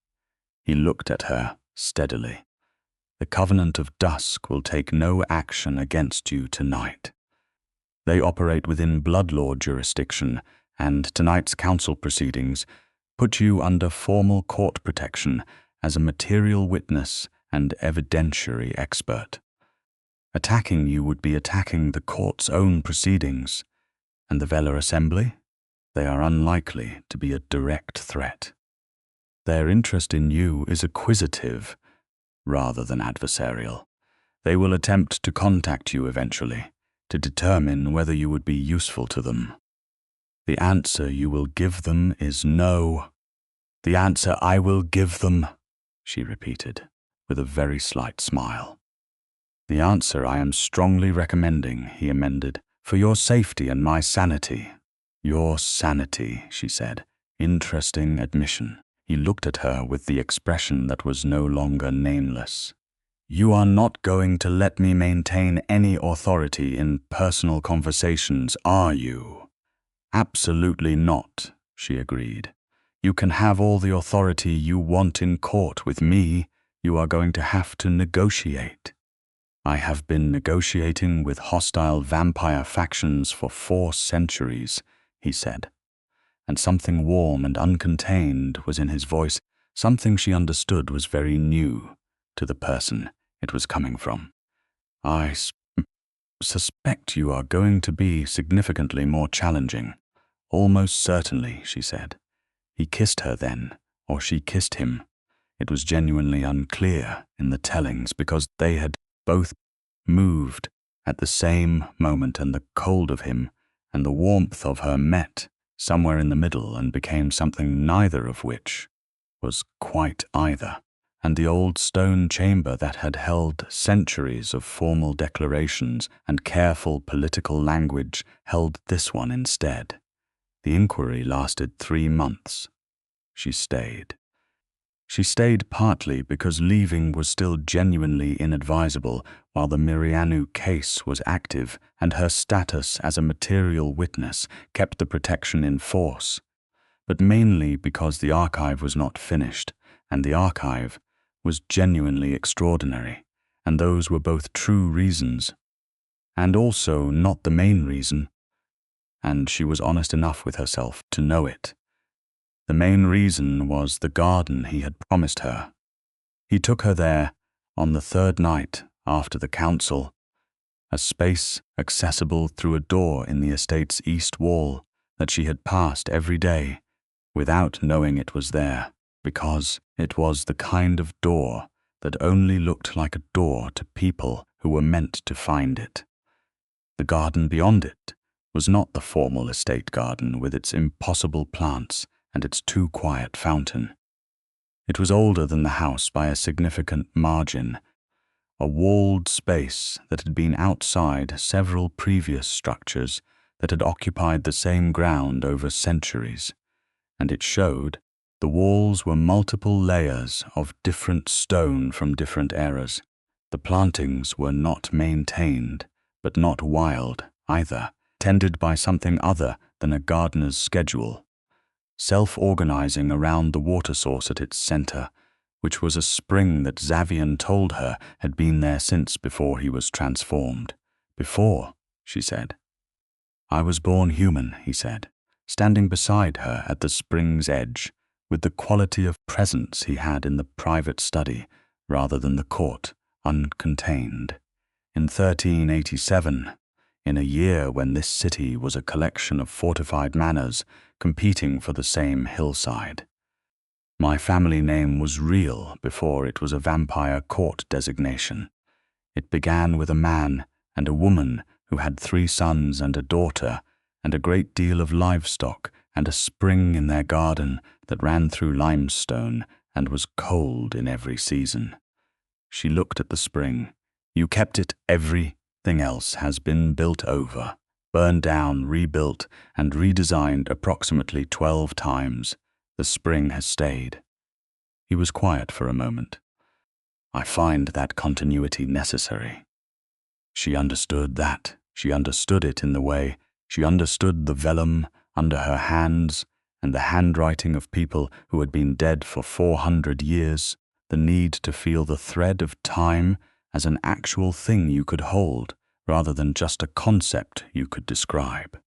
He looked at her steadily. The Covenant of Dusk will take no action against you tonight. They operate within Bloodlord jurisdiction, and tonight's council proceedings put you under formal court protection as a material witness and evidentiary expert. Attacking you would be attacking the court's own proceedings, and the Velar Assembly? They are unlikely to be a direct threat. Their interest in you is acquisitive rather than adversarial. They will attempt to contact you eventually to determine whether you would be useful to them. The answer you will give them is no. The answer I will give them, she repeated, with a very slight smile. The answer I am strongly recommending, he amended, for your safety and my sanity. Your sanity, she said. Interesting admission. He looked at her with the expression that was no longer nameless. You are not going to let me maintain any authority in personal conversations, are you? Absolutely not, she agreed. You can have all the authority you want in court. With me, you are going to have to negotiate. I have been negotiating with hostile vampire factions for 4 centuries, he said, and something warm and uncontained was in his voice, something she understood was very new to the person it was coming from. I suspect you are going to be significantly more challenging. Almost certainly, she said. He kissed her then, or she kissed him. It was genuinely unclear in the tellings because they had both moved at the same moment, and the cold of him and the warmth of her met somewhere in the middle and became something neither of which was quite either. And the old stone chamber that had held centuries of formal declarations and careful political language held this one instead. The inquiry lasted 3 months. She stayed. She stayed partly because leaving was still genuinely inadvisable while the Mirianu case was active, and her status as a material witness kept the protection in force, but mainly because the archive was not finished, and the archive was genuinely extraordinary, and those were both true reasons, and also not the main reason, and she was honest enough with herself to know it. The main reason was the garden he had promised her. He took her there on the 3rd night after the council, a space accessible through a door in the estate's east wall that she had passed every day without knowing it was there, because it was the kind of door that only looked like a door to people who were meant to find it. The garden beyond it was not the formal estate garden with its impossible plants and its too quiet fountain. It was older than the house by a significant margin, a walled space that had been outside several previous structures that had occupied the same ground over centuries, and it showed the walls were multiple layers of different stone from different eras. The plantings were not maintained, but not wild either, tended by something other than a gardener's schedule, self-organizing around the water source at its center, which was a spring that Xavian told her had been there since before he was transformed. Before, she said. I was born human, he said, standing beside her at the spring's edge, with the quality of presence he had in the private study rather than the court, uncontained. In 1387, in a year when this city was a collection of fortified manors competing for the same hillside. My family name was real before it was a vampire court designation. It began with a man and a woman who had 3 sons and a daughter, and a great deal of livestock and a spring in their garden that ran through limestone and was cold in every season. She looked at the spring. You kept it. Everything else has been built over, burned down, rebuilt, and redesigned approximately 12 times. The spring has stayed. He was quiet for a moment. I find that continuity necessary. She understood that. She understood it in the way she understood the vellum under her hands and the handwriting of people who had been dead for 400 years, the need to feel the thread of time as an actual thing you could hold rather than just a concept you could describe.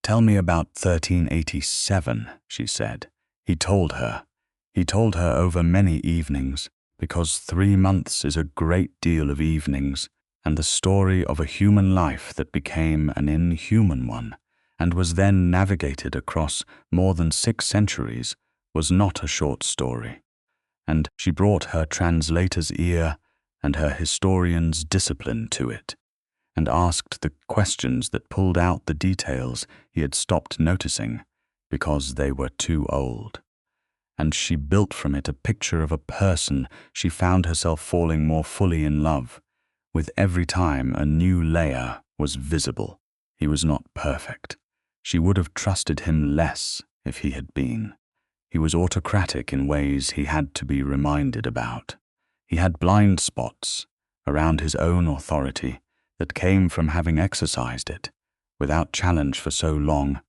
"Tell me about 1387, she said. He told her. He told her over many evenings, because 3 months is a great deal of evenings, and the story of a human life that became an inhuman one, and was then navigated across more than 6 centuries, was not a short story. And she brought her translator's ear and her historian's discipline to it, and asked the questions that pulled out the details he had stopped noticing because they were too old. And she built from it a picture of a person she found herself falling more fully in love, with every time a new layer was visible. He was not perfect. She would have trusted him less if he had been. He was autocratic in ways he had to be reminded about. He had blind spots around his own authority that came from having exercised it without challenge for so long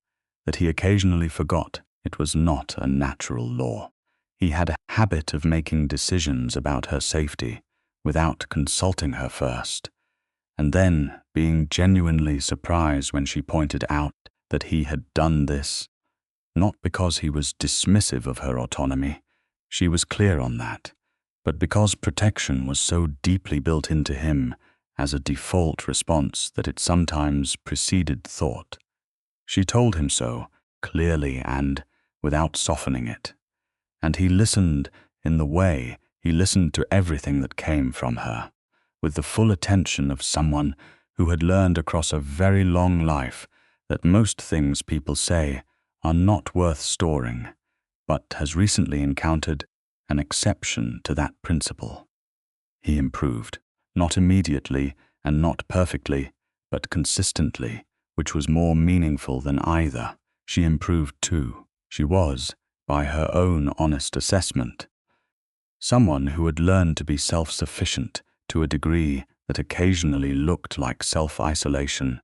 that he occasionally forgot it was not a natural law. He had a habit of making decisions about her safety without consulting her first, and then being genuinely surprised when she pointed out that he had done this, not because he was dismissive of her autonomy, she was clear on that, but because protection was so deeply built into him as a default response that it sometimes preceded thought. She told him so, clearly and without softening it, and he listened in the way he listened to everything that came from her, with the full attention of someone who had learned across a very long life that most things people say are not worth storing, but has recently encountered an exception to that principle. He improved, not immediately and not perfectly, but consistently, which was more meaningful than either. She improved too. She was, by her own honest assessment, someone who had learned to be self-sufficient to a degree that occasionally looked like self-isolation,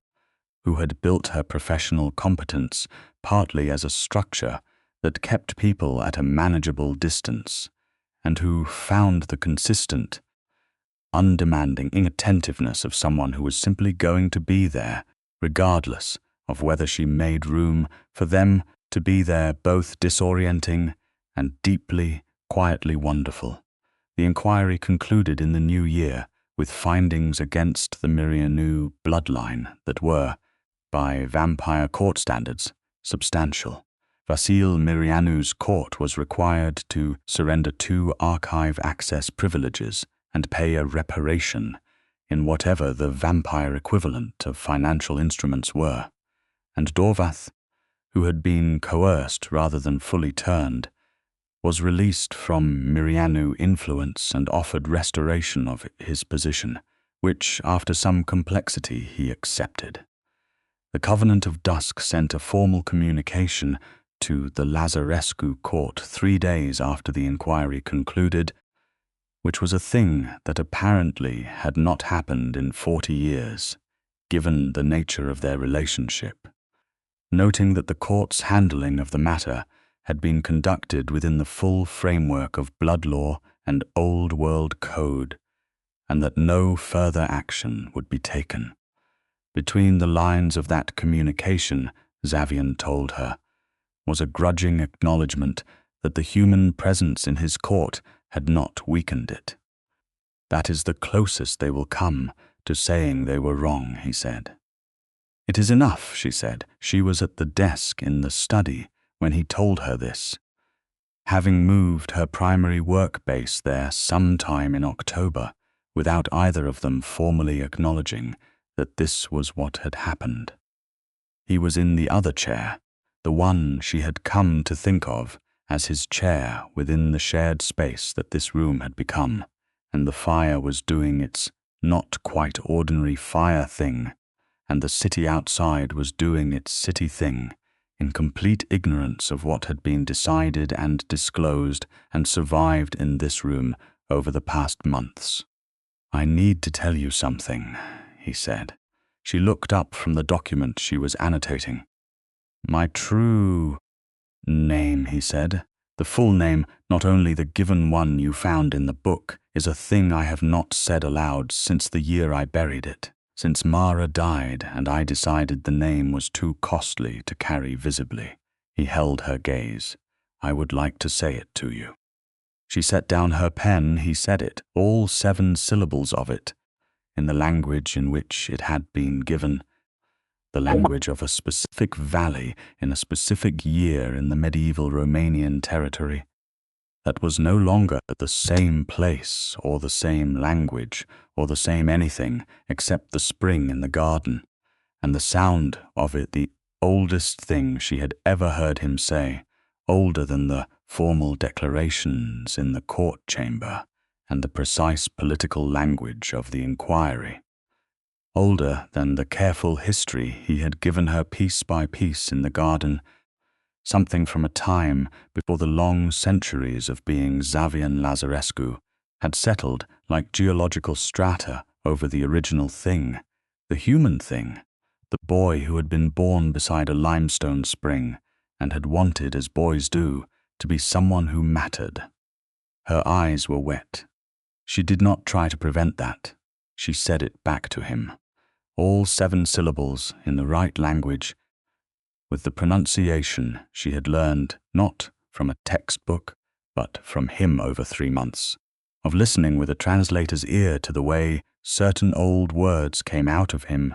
who had built her professional competence partly as a structure that kept people at a manageable distance, and who found the consistent, undemanding inattentiveness of someone who was simply going to be there, regardless of whether she made room for them to be there, both disorienting and deeply, quietly wonderful. The inquiry concluded in the new year with findings against the Mirianu bloodline that were, by vampire court standards, substantial. Vasil Mirianu's court was required to surrender 2 archive access privileges and pay a reparation in whatever the vampire equivalent of financial instruments were, and Dorvath, who had been coerced rather than fully turned, was released from Mirianu influence and offered restoration of his position, which, after some complexity, he accepted. The Covenant of Dusk sent a formal communication to the Lazarescu court 3 days after the inquiry concluded, which was a thing that apparently had not happened in 40 years, given the nature of their relationship, noting that the court's handling of the matter had been conducted within the full framework of blood law and old world code, and that no further action would be taken. Between the lines of that communication, Xavian told her, was a grudging acknowledgement that the human presence in his court had not weakened it. "That is the closest they will come to saying they were wrong," he said. "It is enough," she said. She was at the desk in the study when he told her this, having moved her primary work base there sometime in October, without either of them formally acknowledging that this was what had happened. He was in the other chair, the one she had come to think of as his chair within the shared space that this room had become, and the fire was doing its not quite ordinary fire thing, and the city outside was doing its city thing, in complete ignorance of what had been decided and disclosed and survived in this room over the past months. "I need to tell you something," he said. She looked up from the document she was annotating. "My true..." Name, he said. The full name, not only the given one you found in the book, is a thing I have not said aloud since the year I buried it, since Mara died and I decided the name was too costly to carry visibly. He held her gaze. I would like to say it to you. She set down her pen. He said it, all 7 syllables of it, in the language in which it had been given, the language of a specific valley in a specific year in the medieval Romanian territory. That was no longer the same place or the same language or the same anything except the spring in the garden, and the sound of it the oldest thing she had ever heard him say, older than the formal declarations in the court chamber and the precise political language of the inquiry, older than the careful history he had given her piece by piece in the garden, something from a time before the long centuries of being Xavian Lazarescu had settled like geological strata over the original thing, the human thing, the boy who had been born beside a limestone spring and had wanted, as boys do, to be someone who mattered. Her eyes were wet. She did not try to prevent that. She said it back to him. All 7 syllables in the right language, with the pronunciation she had learned not from a textbook, but from him over 3 months, of listening with a translator's ear to the way certain old words came out of him,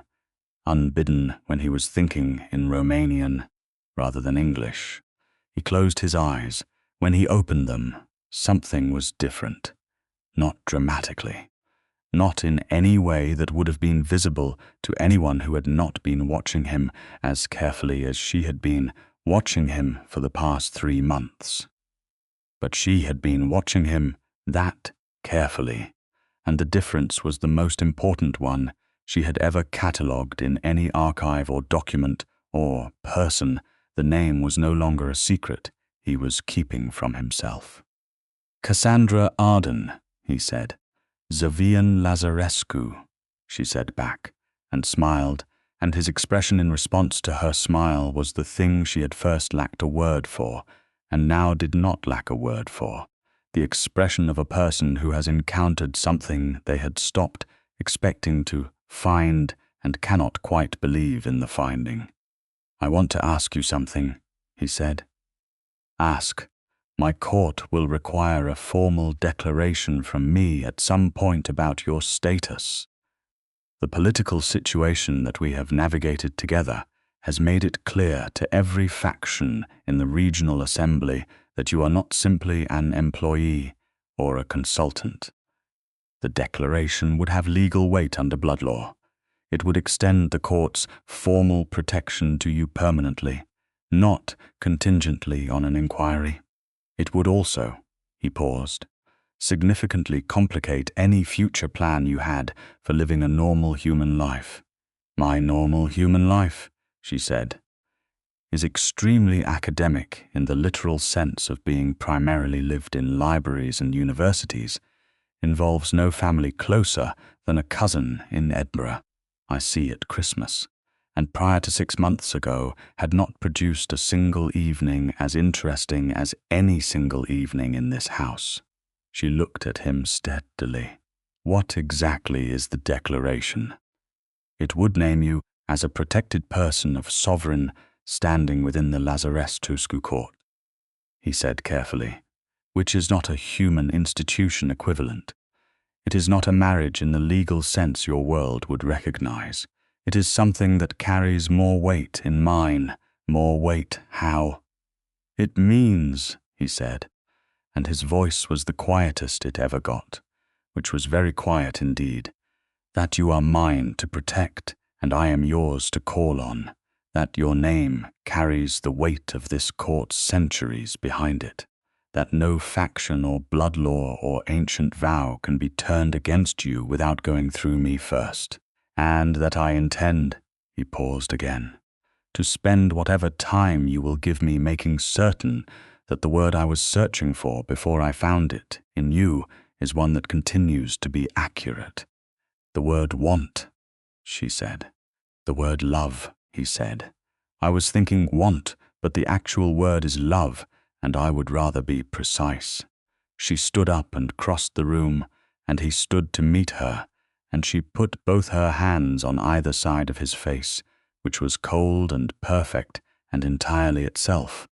unbidden when he was thinking in Romanian rather than English. He closed his eyes. When he opened them, something was different, not dramatically, not in any way that would have been visible to anyone who had not been watching him as carefully as she had been watching him for the past 3 months. But she had been watching him that carefully, and the difference was the most important one she had ever catalogued in any archive or document or person. The name was no longer a secret he was keeping from himself. Cassandra Arden, he said. Xavian Lazarescu, she said back, and smiled, and his expression in response to her smile was the thing she had first lacked a word for, and now did not lack a word for, the expression of a person who has encountered something they had stopped expecting to find and cannot quite believe in the finding. I want to ask you something, he said. Ask. My court will require a formal declaration from me at some point about your status. The political situation that we have navigated together has made it clear to every faction in the regional assembly that you are not simply an employee or a consultant. The declaration would have legal weight under blood law. It would extend the court's formal protection to you permanently, not contingently on an inquiry. It would also, he paused, significantly complicate any future plan you had for living a normal human life. My normal human life, she said, is extremely academic in the literal sense of being primarily lived in libraries and universities, involves no family closer than a cousin in Edinburgh I see at Christmas, and prior to 6 months ago had not produced a single evening as interesting as any single evening in this house. She looked at him steadily. What exactly is the declaration? It would name you as a protected person of sovereign standing within the Lazarescu court, he said carefully, which is not a human institution equivalent. It is not a marriage in the legal sense your world would recognize. It is something that carries more weight in mine, more weight how? It means, he said, and his voice was the quietest it ever got, which was very quiet indeed, that you are mine to protect and I am yours to call on, that your name carries the weight of this court's centuries behind it, that no faction or blood law or ancient vow can be turned against you without going through me first, and that I intend, he paused again, to spend whatever time you will give me making certain that the word I was searching for before I found it in you is one that continues to be accurate. The word want, she said. The word love, he said. I was thinking want but the actual word is love, and I would rather be precise." She stood up and crossed the room, and he stood to meet her, and she put both her hands on either side of his face, which was cold and perfect and entirely itself,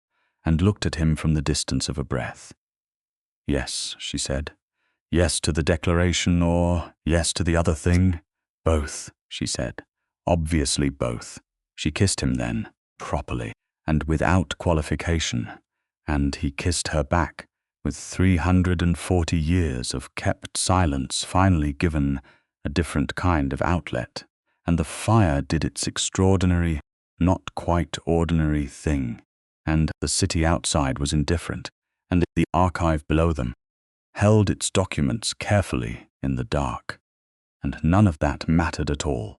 and looked at him from the distance of a breath. "Yes," she said. "Yes to the declaration, or yes to the other thing?" "Both," she said. "Obviously both." She kissed him then, properly, and without qualification, and he kissed her back, with 340 years of kept silence finally given a different kind of outlet, and the fire did its extraordinary, not quite ordinary thing, and the city outside was indifferent, and the archive below them held its documents carefully in the dark, and none of that mattered at all.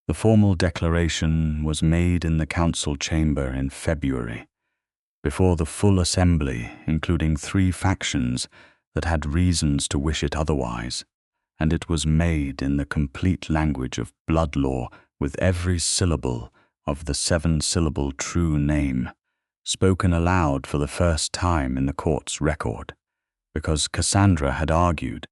The formal declaration was made in the council chamber in February, before the full assembly, including 3 factions that had reasons to wish it otherwise, and it was made in the complete language of blood law, with every syllable of the 7-syllable true name spoken aloud for the first time in the court's record, because Cassandra had argued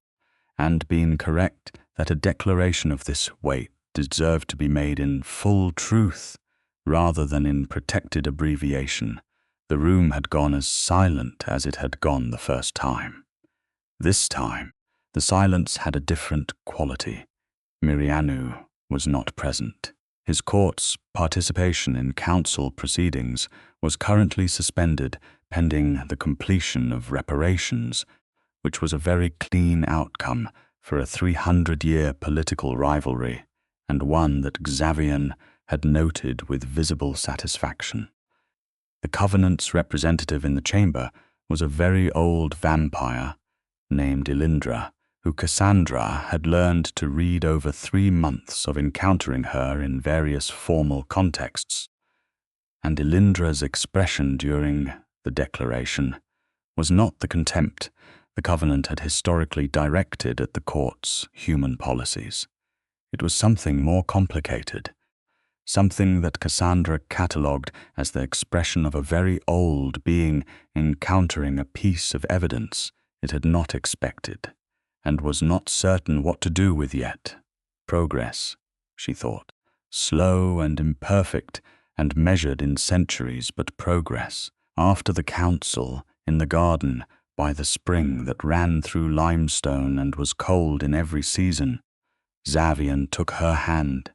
and been correct that a declaration of this weight deserved to be made in full truth rather than in protected abbreviation. The room had gone as silent as it had gone the first time. This time, the silence had a different quality. Mirianu was not present. His court's participation in council proceedings was currently suspended pending the completion of reparations, which was a very clean outcome for a 300-year political rivalry, and one that Xavian had noted with visible satisfaction. The Covenant's representative in the chamber was a very old vampire named Elindra, who Cassandra had learned to read over 3 months of encountering her in various formal contexts. And Elindra's expression during the declaration was not the contempt the Covenant had historically directed at the court's human policies. It was something more complicated, something that Cassandra catalogued as the expression of a very old being encountering a piece of evidence it had not expected, and was not certain what to do with yet. Progress, she thought, slow and imperfect and measured in centuries, but progress. After the council, in the garden, by the spring that ran through limestone and was cold in every season, Xavian took her hand,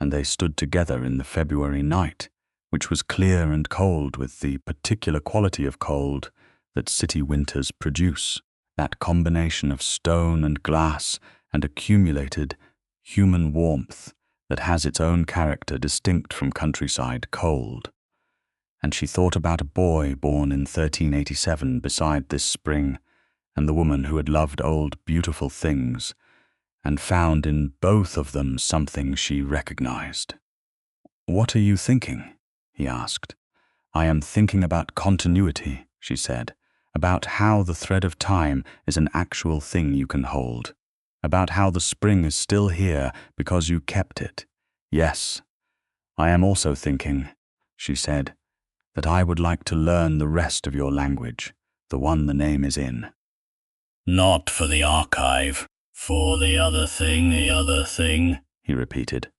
and they stood together in the February night, which was clear and cold with the particular quality of cold that city winters produce, that combination of stone and glass and accumulated human warmth that has its own character distinct from countryside cold. And she thought about a boy born in 1387 beside this spring, and the woman who had loved old beautiful things, and found in both of them something she recognized. "What are you thinking?" he asked. "I am thinking about continuity," she said, "about how the thread of time is an actual thing you can hold, about how the spring is still here because you kept it. Yes, I am also thinking," she said, "that I would like to learn the rest of your language, the one the name is in." "Not for the archive, for the other thing, he repeated,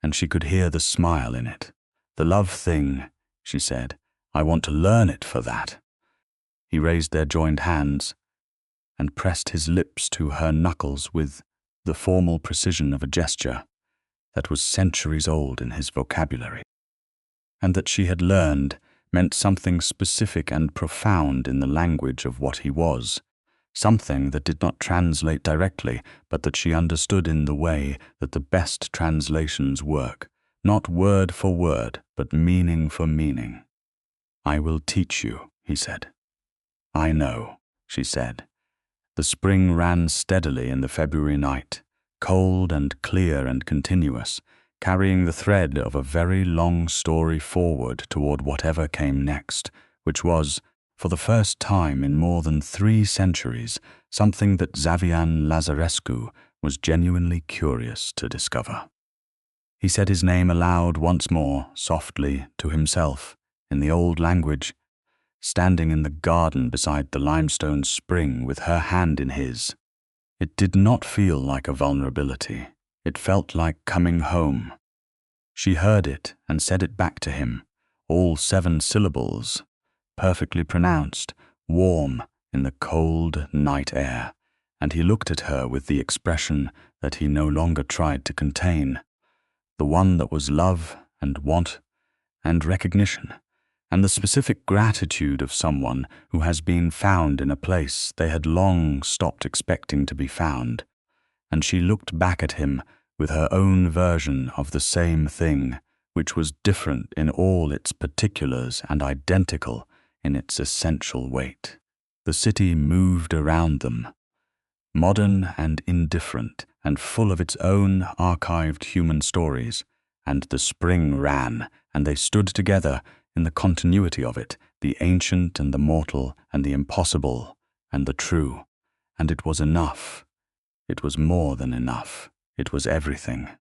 and she could hear the smile in it. "The love thing," she said. "I want to learn it for that." He raised their joined hands and pressed his lips to her knuckles with the formal precision of a gesture that was centuries old in his vocabulary, and that she had learned meant something specific and profound in the language of what he was, something that did not translate directly, but that she understood in the way that the best translations work, not word for word, but meaning for meaning. "I will teach you," he said. "I know," she said. The spring ran steadily in the February night, cold and clear and continuous, carrying the thread of a very long story forward toward whatever came next, which was, for the first time in more than 3 centuries, something that Xavian Lazarescu was genuinely curious to discover. He said his name aloud once more, softly, to himself, in the old language, standing in the garden beside the limestone spring with her hand in his. It did not feel like a vulnerability. It felt like coming home. She heard it and said it back to him, all 7 syllables, perfectly pronounced, warm in the cold night air, and he looked at her with the expression that he no longer tried to contain, the one that was love and want and recognition, and the specific gratitude of someone who has been found in a place they had long stopped expecting to be found. And she looked back at him with her own version of the same thing, which was different in all its particulars and identical in its essential weight. The city moved around them, modern and indifferent, and full of its own archived human stories, and the spring ran, and they stood together in the continuity of it, the ancient and the mortal and the impossible and the true. And it was enough. It was more than enough. It was everything.